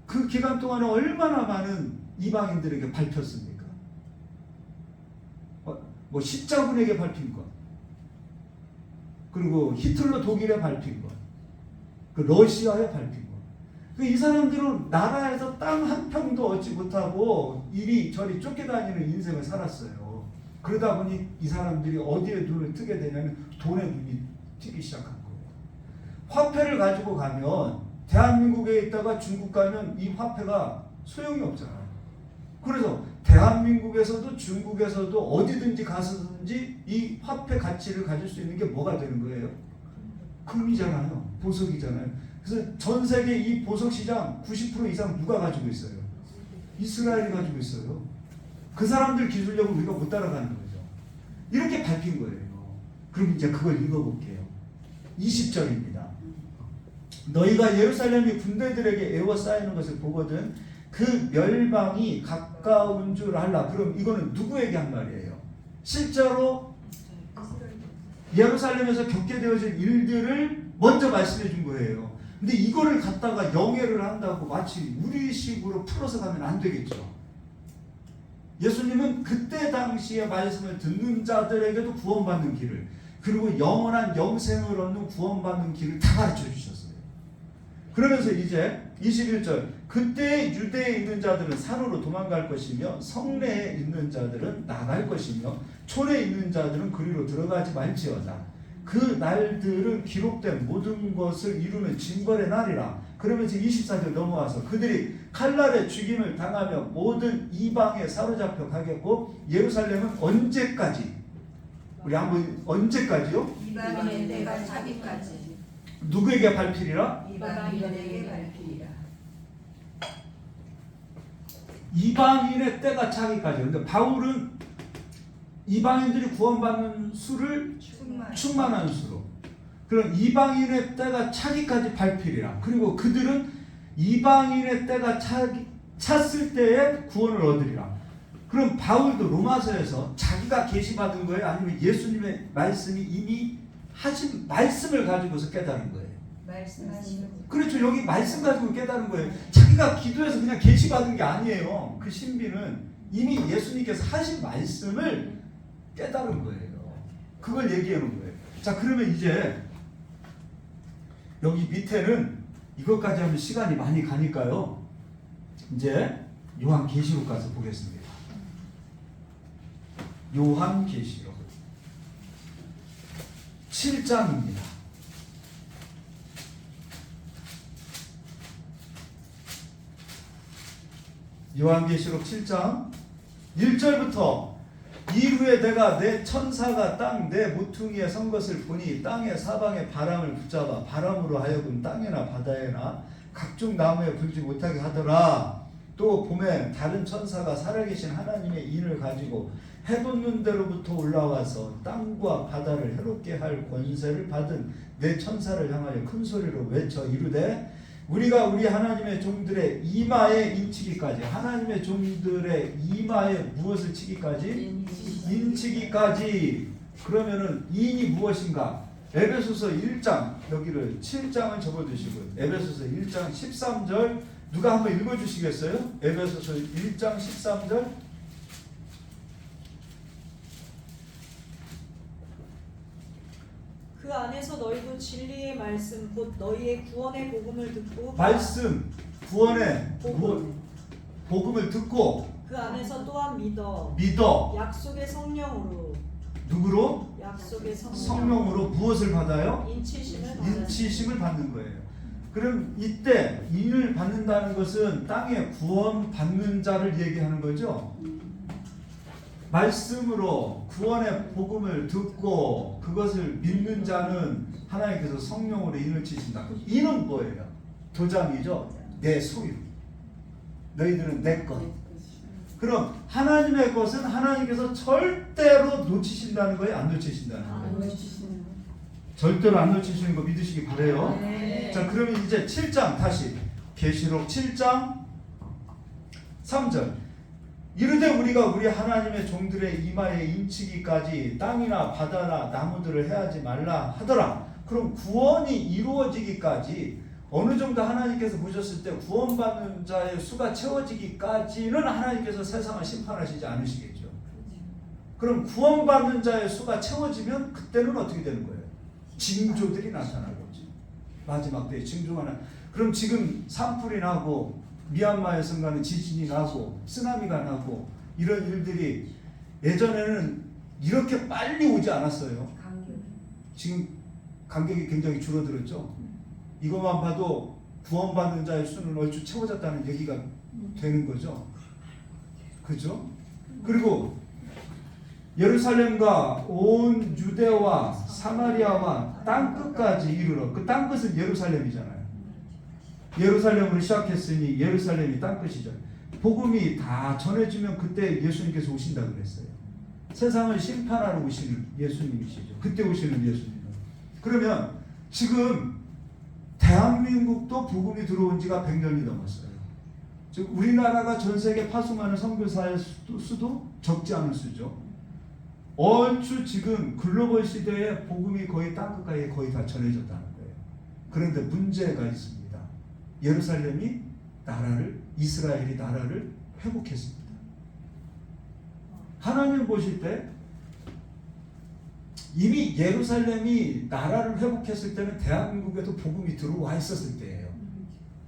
그 기간 동안에 얼마나 많은 이방인들에게 밟혔습니까? 뭐 십자군에게 밟힌 것, 그리고 히틀러 독일에 밟힌 것, 그 러시아에 밟힌 것. 이 사람들은 나라에서 땅 한 평도 얻지 못하고 이리저리 쫓겨다니는 인생을 살았어요. 그러다 보니 이 사람들이 어디에 눈을 뜨게 되냐면 돈에 눈이 튀기 시작한 거예요. 화폐를 가지고 가면 대한민국에 있다가 중국 가면 이 화폐가 소용이 없잖아요. 그래서 대한민국에서도 중국에서도 어디든지 가서든지 이 화폐 가치를 가질 수 있는 게 뭐가 되는 거예요? 금이잖아요. 보석이잖아요. 그래서 전 세계 이 보석 시장 90% 이상 누가 가지고 있어요? 이스라엘이 가지고 있어요. 그 사람들 기술력을 우리가 못 따라가는 거죠. 이렇게 밟힌 거예요. 그럼 이제 그걸 읽어볼게요. 20절입니다. 너희가 예루살렘이 군대들에게 에워싸이는 것을 보거든 그 멸망이 가까운 줄 알라. 그럼 이거는 누구에게 한 말이에요? 실제로 예루살렘에서 겪게 되어진 일들을 먼저 말씀해 준 거예요. 근데 이거를 갖다가 영예를 한다고 마치 우리식으로 풀어서 가면 안 되겠죠. 예수님은 그때 당시에 말씀을 듣는 자들에게도 구원받는 길을 그리고 영원한 영생을 얻는 구원받는 길을 다 가르쳐 주셨어요. 그러면서 이제 21절 그때 유대에 있는 자들은 산으로 도망갈 것이며 성내에 있는 자들은 나갈 것이며 촌에 있는 자들은 그리로 들어가지 말지어다. 그 날들은 기록된 모든 것을 이루는 징벌의 날이라. 그러면서 24절 넘어와서 그들이 칼날에 죽임을 당하며 모든 이방에 사로잡혀 가겠고 예루살렘은 언제까지? 우리 한번 언제까지요? 이방인의 때가 차기까지. 누구에게 밟히리라? 이방인에게 밟히리라. 이방인의 때가 차기까지. 근데 바울은 이방인들이 구원받는 수를 충만한 수로. 그럼 이방인의 때가 차기까지 밟히리라. 그리고 그들은 이방인의 때가 찼을 때에 구원을 얻으리라. 그럼 바울도 로마서에서 자기가 계시받은 거예요? 아니면 예수님의 말씀이 이미 하신 말씀을 가지고서 깨달은 거예요? 말씀하시는. 그렇죠. 여기 말씀 가지고 깨달은 거예요. 자기가 기도해서 그냥 계시받은 게 아니에요. 그 신비는 이미 예수님께서 하신 말씀을 깨달은 거예요. 그걸 얘기해 놓은 거예요. 자, 그러면 이제 여기 밑에는 이것까지 하면 시간이 많이 가니까요. 이제 요한계시록 가서 보겠습니다. 요한계시록 7장입니다. 요한계시록 7장 1절부터 이후에 내가 내 천사가 땅 내 모퉁이에 선 것을 보니 땅의 사방에 바람을 붙잡아 바람으로 하여금 땅이나 바다에나 각종 나무에 불지 못하게 하더라. 또 봄에 다른 천사가 살아계신 하나님의 인을 가지고 해돋는 데로부터 올라와서 땅과 바다를 해롭게 할 권세를 받은 내 천사를 향하여 큰 소리로 외쳐 이르되 우리가 우리 하나님의 종들의 이마에 인치기까지 하나님의 종들의 이마에 무엇을 치기까지? 인치기까지. 그러면은 인이 무엇인가? 에베소서 1장 여기를 7장을 접어두시고 에베소서 1장 13절 누가 한번 읽어주시겠어요? 에베소서 1장 13절 그 안에서 너희도 진리의 말씀 곧 너희의 구원의 복음을 듣고 말씀 구원의 복음을 듣고 그 안에서 또한 믿어 약속의 성령으로 성령으로 무엇을 받아요? 인치심을 받는 거예요. 그럼 이때 인을 받는다는 것은 땅에 구원 받는 자를 얘기하는 거죠. 말씀으로 구원의 복음을 듣고 그것을 믿는 자는 하나님께서 성령으로 인을 치신다. 인은 뭐예요? 도장이죠. 내 소유. 너희들은 내 것. 그럼 하나님의 것은 하나님께서 절대로 놓치신다는 거예요? 안 놓치신다는 거예요? 절대로 안 놓치시는 거 믿으시기 바래요. 네. 자, 그러면 이제 7장 다시 계시록 7장 3절 이르되 우리가 우리 하나님의 종들의 이마에 인치기까지 땅이나 바다나 나무들을 해하지 말라 하더라. 그럼 구원이 이루어지기까지 어느 정도 하나님께서 보셨을 때 구원받는 자의 수가 채워지기까지는 하나님께서 세상을 심판하시지 않으시겠죠. 그럼 구원받는 자의 수가 채워지면 그때는 어떻게 되는 거예요? 징조들이 나타나겠죠. 마지막 때에 징조가 나. 그럼 지금 산불이 나고 미얀마에선가는 지진이 나고 쓰나미가 나고 이런 일들이 예전에는 이렇게 빨리 오지 않았어요. 지금 간격이 굉장히 줄어들었죠. 이것만 봐도 구원받는 자의 수는 얼추 채워졌다는 얘기가 되는 거죠. 그죠? 그리고 예루살렘과 온 유대와 사마리아와 땅끝까지 이르러 그 땅끝은 예루살렘이잖아요. 예루살렘으로 시작했으니 예루살렘이 땅끝이죠. 복음이 다 전해지면 그때 예수님께서 오신다고 그랬어요. 세상을 심판하러 오시는 예수님이시죠. 그때 오시는 예수님. 그러면 지금 대한민국도 복음이 들어온 지가 100년이 넘었어요. 즉 우리나라가 전 세계 파송하는 선교사의 수도 적지 않은 수죠. 얼추 지금 글로벌 시대에 복음이 거의 땅끝까지 거의 다 전해졌다는 거예요. 그런데 문제가 있습니다. 예루살렘이 이스라엘이 나라를 회복했습니다. 하나님 보실 때 이미 예루살렘이 나라를 회복했을 때는 대한민국에도 복음이 들어와 있었을 때예요.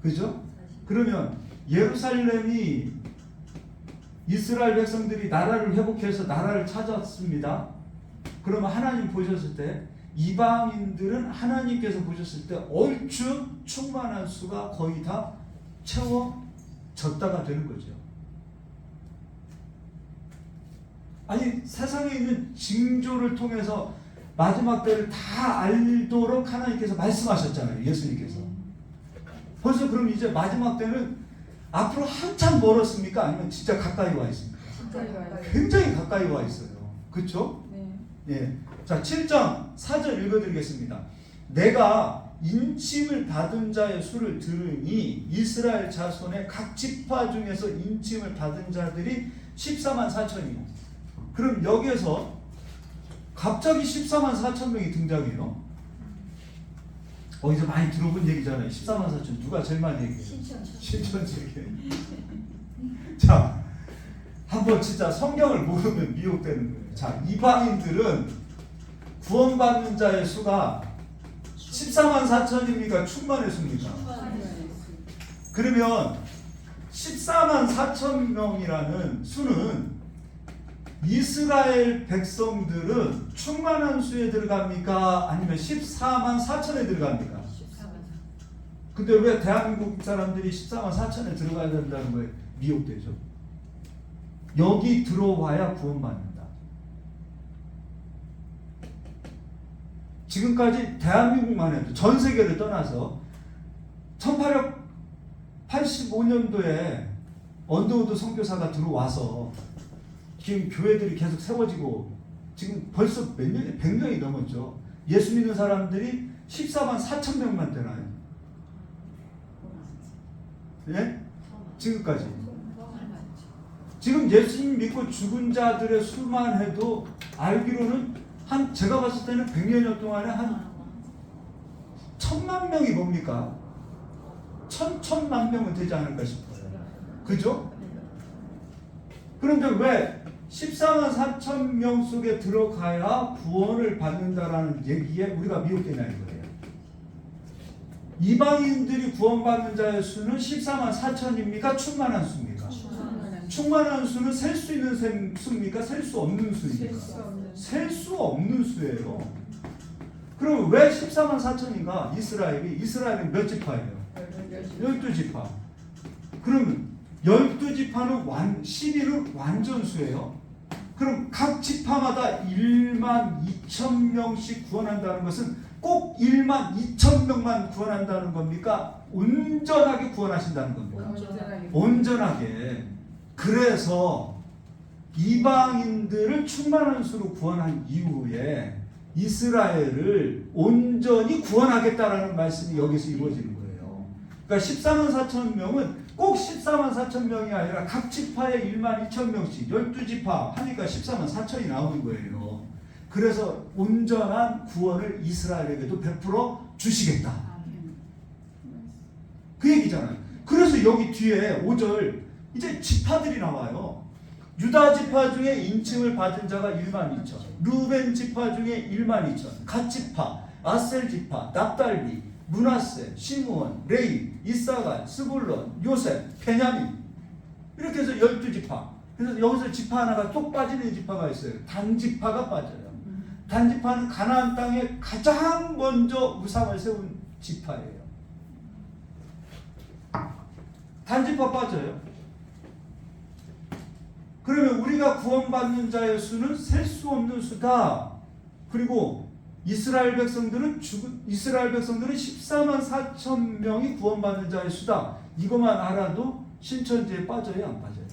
그죠? 그러면 예루살렘이 이스라엘 백성들이 나라를 회복해서 나라를 찾았습니다. 그러면 하나님 보셨을 때 이방인들은 하나님께서 보셨을 때 얼추 충만한 수가 거의 다 채워졌다가 되는 거죠. 아니 세상에 있는 징조를 통해서 마지막 때를 다 알도록 하나님께서 말씀하셨잖아요. 예수님께서. 벌써 그럼 이제 마지막 때는 앞으로 한참 멀었습니까? 아니면 진짜 가까이 와 있습니까? 굉장히 가까이 와 있어요. 그렇죠? 네. 예. 자, 7장 4절 읽어드리겠습니다. 내가 인침을 받은 자의 수를 들으니 이스라엘 자손의 각 지파 중에서 인침을 받은 자들이 14만 4천이요. 그럼 여기에서 갑자기 14만 4천 명이 등장해요. 어디서 많이 들어본 얘기잖아요. 14만 4천 누가 제일 많이 얘기해요? 신천지에게. 자, 한번 진짜 성경을 모르면 미혹되는 거예요. 자, 이방인들은 구원받는 자의 수가 14만 4천입니까? 충만의 수입니까? 그러면 14만 4천 명이라는 수는 이스라엘 백성들은 충만한 수에 들어갑니까? 아니면 14만 4천에 들어갑니까? 근데 왜 대한민국 사람들이 14만 4천에 들어가야 된다는 거에 미혹되죠? 여기 들어와야 구원받는다. 지금까지 대한민국만 해도 전 세계를 떠나서 1885년도에 언더우드 선교사가 들어와서 지금 교회들이 계속 세워지고 지금 벌써 몇 년이 100년이 넘었죠. 예수 믿는 사람들이 14만 4천 명만 되나요? 예? 지금까지. 지금 예수님 믿고 죽은 자들의 수만 해도 알기로는 한 제가 봤을 때는 100여 년 동안에 한 1000만 명이 뭡니까? 천만 명은 되지 않을까 싶어요. 그죠? 그런데 왜 14만 4천 명 속에 들어가야 구원을 받는다라는 얘기에 우리가 미혹되냐 이거예요. 이방인들이 구원받는 자의 수는 14만 4천입니까? 충만한 수입니까? 충만한 수는 셀 수 있는 수입니까? 셀 수 없는 수입니까? 셀 수 없는 수예요. 그럼 왜 14만 4천인가? 이스라엘이 몇 지파예요? 12지파. 그럼 12지파는 12는 완전수예요. 그럼 각 지파마다 1만 2천 명씩 구원한다는 것은 꼭 1만 2천 명만 구원한다는 겁니까? 온전하게 구원하신다는 겁니까? 온전하게. 그래서 이방인들을 충만한 수로 구원한 이후에 이스라엘을 온전히 구원하겠다라는 말씀이 여기서 이루어지는 거예요. 그러니까 14만 4천 명은 꼭 14만 4천 명이 아니라 각 지파에 1만 2천 명씩 12지파 하니까 14만 4천이 나오는 거예요. 그래서 온전한 구원을 이스라엘에게도 베풀어 주시겠다. 그 얘기잖아요. 그래서 여기 뒤에 5절 이제 지파들이 나와요. 유다 지파 중에 인칭을 받은 자가 1만 2천, 루벤 지파 중에 1만 2천, 갓 지파, 아셀 지파, 납달리, 므낫세, 시므온, 레위, 이사갈, 스불론, 요셉, 베냐민 이렇게 해서 12지파. 그래서 여기서 지파 하나가 쏙 빠지는 지파가 있어요. 단지파가 빠져요. 단지파는 가나안 땅에 가장 먼저 우상을 세운 지파예요. 단지파 빠져요. 그러면 우리가 구원받는 자의 수는 셀 수 없는 수다. 그리고 이스라엘 백성들은 14만 4천 명이 구원받는 자의 수다. 이것만 알아도 신천지에 빠져요, 안 빠져요?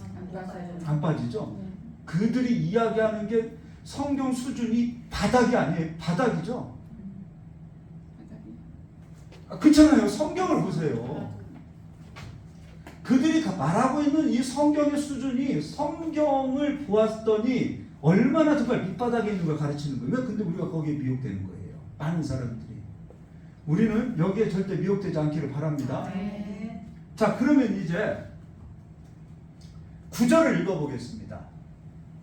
안 빠지죠. 그들이 이야기하는 게 성경 수준이 바닥이 아니에요. 바닥이죠. 그렇잖아요. 성경을 보세요. 그들이 말하고 있는 이 성경의 수준이 성경을 보았더니 얼마나 정말 밑바닥에 있는 걸 가르치는 거예요. 근데 우리가 거기에 미혹되는 거예요. 많은 사람들이. 우리는 여기에 절대 미혹되지 않기를 바랍니다. 네. 자, 그러면 이제 9절을 읽어보겠습니다.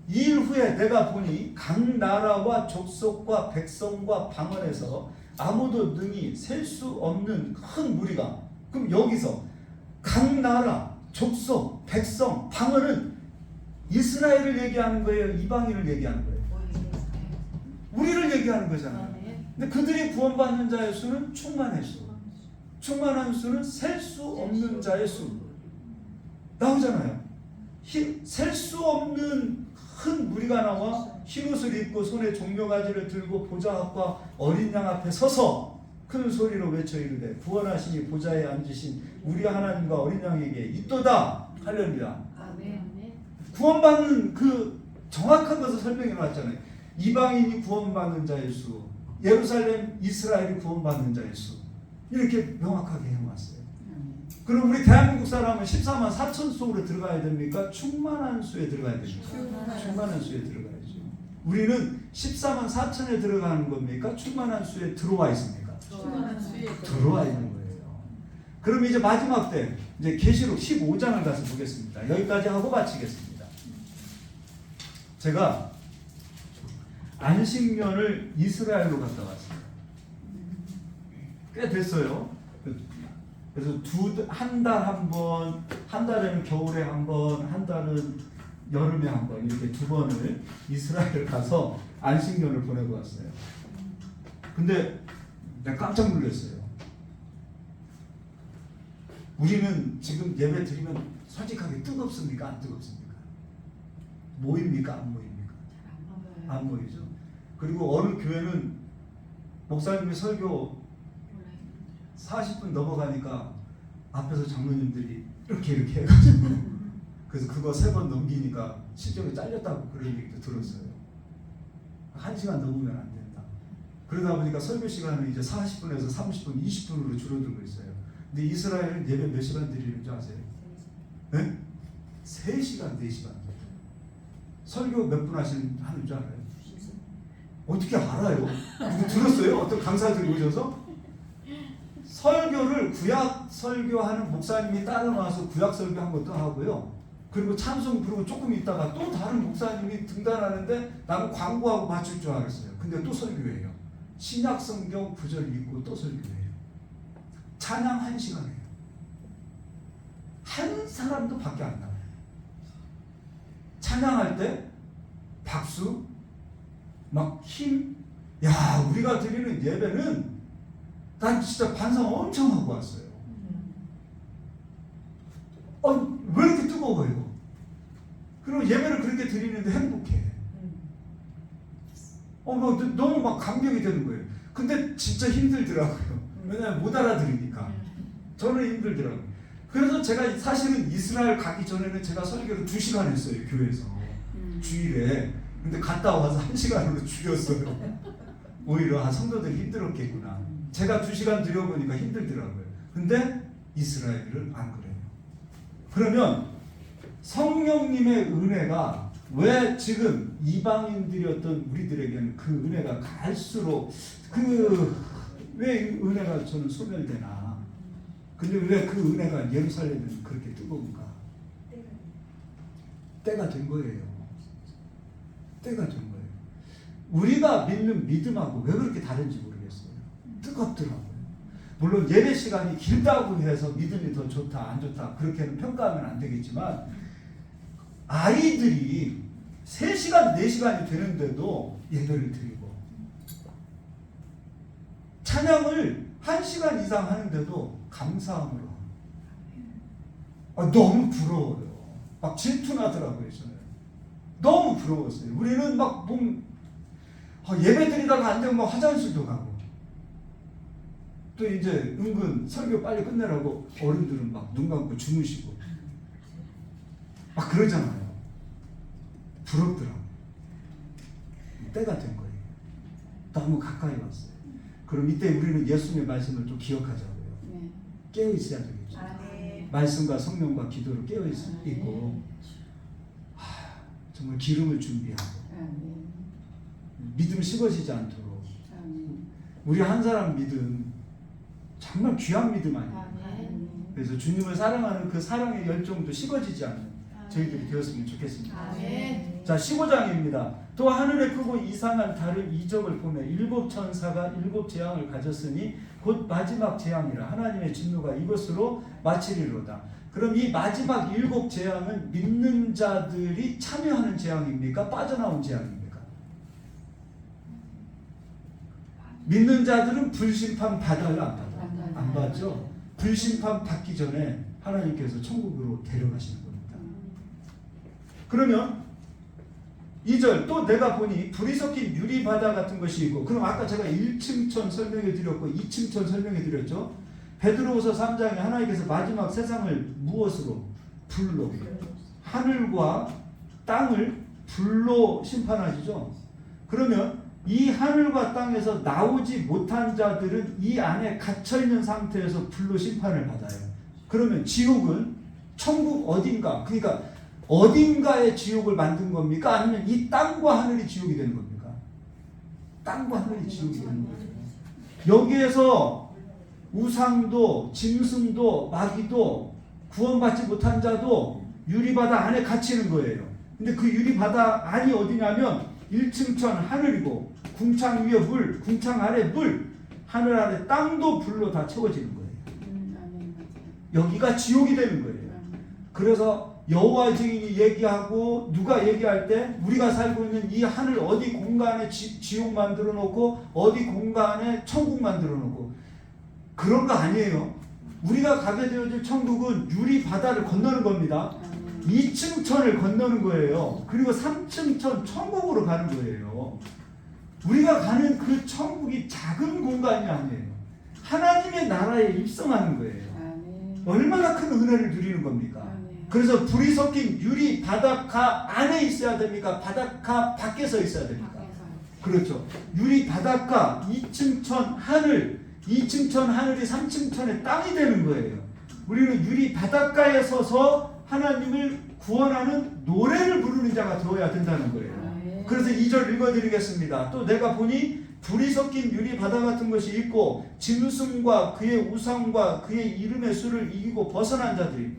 이 일 후에 내가 보니 각 나라와 족속과 백성과 방언에서 아무도 능히 셀 수 없는 큰 무리가. 그럼 여기서 각 나라, 족속, 백성, 방언은 이스라엘을 얘기하는 거예요? 이방인을 얘기하는 거예요? 우리를 얘기하는 거잖아요. 근데 그들이 구원받는 자의 수는 충만의 수. 충만한 수는 셀 수 없는 자의 수. 나오잖아요. 셀 수 없는 큰 무리가 나와 흰옷을 입고 손에 종려가지를 들고 보좌 앞과 어린 양 앞에 서서 큰 소리로 외쳐 이르되 구원하시니 보좌에 앉으신 우리 하나님과 어린 양에게 있도다. 할렐루야. 구원받는 그 정확한 것을 설명해 놨잖아요. 이방인이 구원받는 자의 수, 예루살렘 이스라엘이 구원받는 자의 수, 이렇게 명확하게 해놨어요. 그럼 우리 대한민국 사람은 14만 4천 속으로 들어가야 됩니까? 충만한 수에 들어가야 됩니까? 충만한 수에 들어가야죠. 우리는 14만 4천에 들어가는 겁니까? 충만한 수에 들어와 있습니까? 들어와 있는 거예요. 그럼 이제 마지막 때 이제 계시록 15장을 가서 보겠습니다. 여기까지 하고 마치겠습니다. 제가 안식년을 이스라엘로 갔다 왔어요. 꽤 됐어요. 그래서 한 달 한 번, 한 달에는 겨울에 한 번, 한 달은 여름에 한 번, 이렇게 2번을 이스라엘 가서 안식년을 보내고 왔어요. 근데 내가 깜짝 놀랐어요. 우리는 지금 예배 드리면 솔직하게 뜨겁습니까? 안 뜨겁습니까? 모입니까? 안 모입니까? 안 모이죠. 그리고 어느 교회는 목사님이 설교 40분 넘어가니까 앞에서 장로님들이 이렇게 해가지고 그래서 그거 3번 넘기니까 실제로 잘렸다고 그런 얘기도 들었어요. 1시간 넘으면 안 된다. 그러다 보니까 설교 시간은 이제 40분에서 30분, 20분으로 줄어들고 있어요. 근데 이스라엘은 예배 몇 시간 드리는 줄 아세요? 네? 3시간, 4시간. 설교 몇 분 하는 줄 알아요? 어떻게 알아요? 누구 들었어요? 어떤 강사들이 오셔서? 설교를 구약 설교하는 목사님이 따로 나와서 구약 설교한 것도 하고요. 그리고 찬송 부르고 조금 있다가 또 다른 목사님이 등단하는데 나는 광고하고 맞출 줄 알았어요. 근데 또 설교해요. 신약 성경 구절 읽고 또 설교해요. 찬양 1시간이에요. 한 사람도 밖에 안 나와요. 찬양할 때 박수, 막 힘. 야, 우리가 드리는 예배는 난 진짜 반성 엄청 하고 왔어요. 왜 이렇게 뜨거워요? 그리고 예배를 그렇게 드리는데 행복해. 너무 막 감격이 되는 거예요. 근데 진짜 힘들더라고요. 왜냐면 못 알아들으니까. 저는 힘들더라고요. 그래서 제가 사실은 이스라엘 가기 전에는 제가 설교를 2시간 했어요. 교회에서. 주일에. 근데 갔다 와서 1시간으로 줄였어요. 오히려 성도들이 힘들었겠구나. 제가 2시간 드려보니까 힘들더라고요. 근데 이스라엘은 안 그래요. 그러면 성령님의 은혜가 왜 지금 이방인들이었던 우리들에게는 그 은혜가 갈수록 왜 은혜가 저는 소멸되나? 근데 왜 그 은혜가 예루살렘에는 그렇게 뜨거운가? 때가 된 거예요. 때가 된 거예요. 우리가 믿는 믿음하고 왜 그렇게 다른지 모르겠어요. 뜨겁더라고요. 물론 예배 시간이 길다고 해서 믿음이 더 좋다 안 좋다 그렇게는 평가하면 안 되겠지만 아이들이 3시간 4시간이 되는데도 예배를 드리고 찬양을 1시간 이상 하는데도 감사함으로 너무 부러워요. 막 질투나더라고요. 저는 너무 부러웠어요. 우리는 막 예배 드리다가 안 되면 화장실도 가고 또 이제 은근 설교 빨리 끝내라고 어른들은 막 눈 감고 주무시고 막 그러잖아요. 부럽더라고요. 때가 된 거예요. 너무 가까이 왔어요. 그럼 이때 우리는 예수님의 말씀을 좀 기억하자고요. 네. 깨어 있어야 되겠죠. 말씀과 성령과 기도로 깨어 있고 정말 기름을 준비하고 믿음 식어지지 않도록 우리 한 사람 믿음 정말 귀한 믿음 아니에요. 그래서 주님을 사랑하는 그 사랑의 열정도 식어지지 않는 저희들이 되었으면 좋겠습니다. 자, 15장입니다. 또 하늘에 크고 이상한 다른 이적을 보며 7 천사가 7 재앙을 가졌으니 곧 마지막 재앙이라 하나님의 진노가 이것으로 마치리로다. 그럼 이 마지막 7 재앙은 믿는 자들이 참여하는 재앙입니까? 빠져나온 재앙입니까? 믿는 자들은 불심판 받아요? 안 받아요? 안 받죠? 불심판 받기 전에 하나님께서 천국으로 데려가시는 겁니다. 그러면 2절 또 내가 보니 불이 섞인 유리바다 같은 것이 있고 그럼 아까 제가 1층천 설명해 드렸고 2층천 설명해 드렸죠. 베드로후서 3장에 하나님께서 마지막 세상을 무엇으로? 불로 하늘과 땅을 불로 심판하시죠. 그러면 이 하늘과 땅에서 나오지 못한 자들은 이 안에 갇혀있는 상태에서 불로 심판을 받아요. 그러면 지옥은 천국 어딘가 그러니까 어딘가에 지옥을 만든 겁니까? 아니면 이 땅과 하늘이 지옥이 되는 겁니까? 땅과 하늘이 지옥이 되는 거죠. 여기에서 우상도 짐승도 마귀도 구원받지 못한 자도 유리바다 안에 갇히는 거예요. 근데 그 유리바다 안이 어디냐면 1층천 하늘이고 궁창 위에 물, 궁창 아래 물, 하늘 아래 땅도 불로 다 채워지는 거예요. 여기가 지옥이 되는 거예요. 그래서 여호와 증인이 얘기하고 누가 얘기할 때 우리가 살고 있는 이 하늘 어디 공간에 지옥 만들어 놓고 어디 공간에 천국 만들어 놓고 그런 거 아니에요. 우리가 가게 되어질 천국은 유리 바다를 건너는 겁니다. 2층 천을 건너는 거예요. 그리고 3층 천 천국으로 가는 거예요. 우리가 가는 그 천국이 작은 공간이 아니에요. 하나님의 나라에 입성하는 거예요. 아멘. 얼마나 큰 은혜를 누리는 겁니까? 아멘. 그래서 불이 섞인 유리 바닷가 안에 있어야 됩니까? 바닷가 밖에서 있어야 됩니까? 밖에서요. 그렇죠. 유리 바닷가 2층 천 하늘, 2층 천 하늘이 3층 천의 땅이 되는 거예요. 우리는 유리 바닷가에 서서 하나님을 구원하는 노래를 부르는 자가 되어야 된다는 거예요. 아멘. 그래서 2절 읽어드리겠습니다. 또 내가 보니 불이 섞인 유리 바다 같은 것이 있고 짐승과 그의 우상과 그의 이름의 수를 이기고 벗어난 자들이,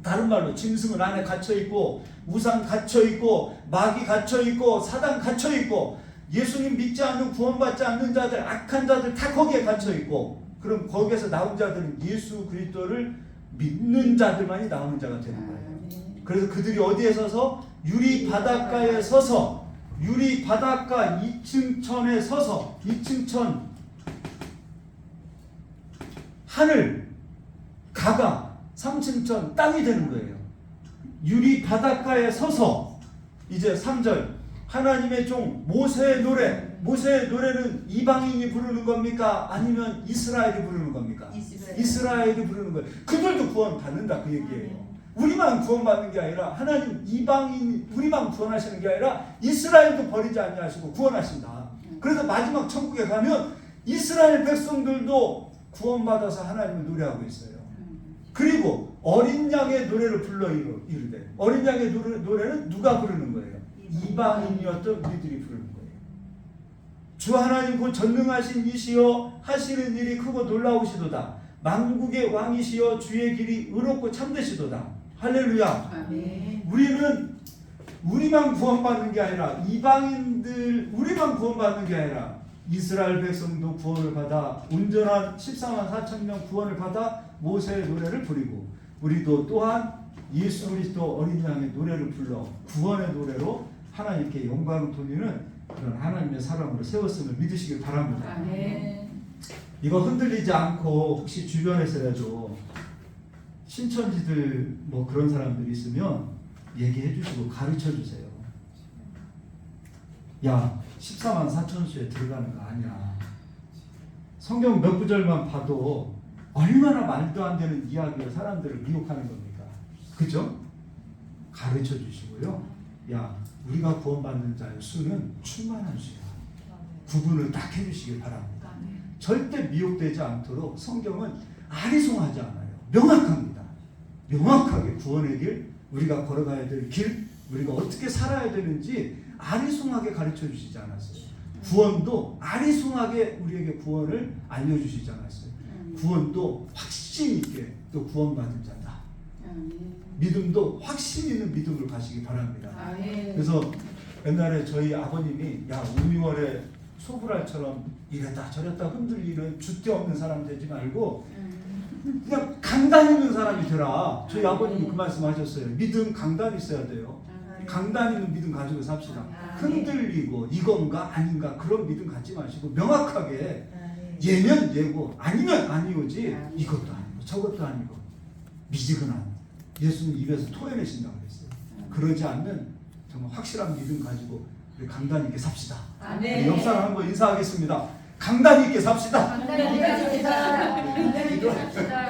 다른 말로 짐승은 안에 갇혀있고 우상 갇혀있고 마귀 갇혀있고 사단 갇혀있고 예수님 믿지 않는 구원받지 않는 자들, 악한 자들 다 거기에 갇혀있고, 그럼 거기에서 나온 자들은 예수 그리스도를 믿는 자들만이 나오는 자가 되는 거예요. 아멘. 그래서 그들이 어디에 서서? 유리 바닷가에 서서, 유리 바닷가 2층 천에 서서, 2층 천 하늘 가가 3층 천 땅이 되는 거예요. 유리 바닷가에 서서, 이제 3절 하나님의 종 모세의 노래, 모세의 노래는 이방인이 부르는 겁니까? 아니면 이스라엘이 부르는 겁니까? 이스라엘이 부르는 거예요. 그들도 구원 받는다 그 얘기예요. 우리만 구원받는 게 아니라 하나님 이방인 우리만 구원하시는 게 아니라 이스라엘도 버리지 아니하시고 구원하신다. 그래서 마지막 천국에 가면 이스라엘 백성들도 구원받아서 하나님을 노래하고 있어요. 그리고 어린 양의 노래를 불러 이르되, 어린 양의 노래는 누가 부르는 거예요? 이방인이었던 우리들이 부르는 거예요. 주 하나님 곧 전능하신 이시여 하시는 일이 크고 놀라우시도다. 만국의 왕이시여 주의 길이 의롭고 참되시도다. 할렐루야. 아멘. 우리는 우리만 구원받는 게 아니라 이방인들 우리만 구원받는 게 아니라 이스라엘 백성도 구원을 받아 온전한 14만 4천 명 구원을 받아 모세의 노래를 부리고, 우리도 또한 예수 그리스도 어린 양의 노래를 불러 구원의 노래로 하나님께 영광을 돌리는 그런 하나님의 사람으로 세웠음을 믿으시길 바랍니다. 아멘. 이거 흔들리지 않고 혹시 주변에서라도 신천지들 뭐 그런 사람들이 있으면 얘기해 주시고 가르쳐 주세요. 야, 14만 4천 수에 들어가는 거 아니야. 성경 몇 구절만 봐도 얼마나 말도 안 되는 이야기로 사람들을 미혹하는 겁니까? 그죠? 가르쳐 주시고요. 야, 우리가 구원받는 자의 수는 충만한 수야. 구분을 딱 해주시길 바랍니다. 절대 미혹되지 않도록 성경은 아리송하지 않아요. 명확합니다. 명확하게 구원의 길, 우리가 걸어가야 될 길, 우리가 어떻게 살아야 되는지 아리송하게 가르쳐 주시지 않았어요. 구원도 아리송하게 우리에게 구원을 알려주시지 않았어요. 구원도 확신 있게 또 구원받은 자다. 믿음도 확신 있는 믿음을 가시기 바랍니다. 아멘. 그래서 옛날에 저희 아버님이 야, 우미월에 소불알처럼 이랬다 저랬다 흔들리는 줏대 없는 사람 되지 말고 그냥 강단 있는 사람이 되라. 저희 아버님이 그 말씀하셨어요. 믿음 강단 있어야 돼요. 강단 있는 믿음 가지고 삽시다. 흔들리고 이건가 아닌가 그런 믿음 갖지 마시고 명확하게 예면 예고 아니면 아니오지 이것도 아니고 저것도 아니고 미지근한 예수님 입에서 토해내신다고 그랬어요. 그러지 않는 정말 확실한 믿음 가지고 우리 강단 있게 삽시다. 아멘. 옆 사람 한번 인사하겠습니다. 강단 있게 삽시다. 강단 있게 삽시다. 강단 있게 삽시다.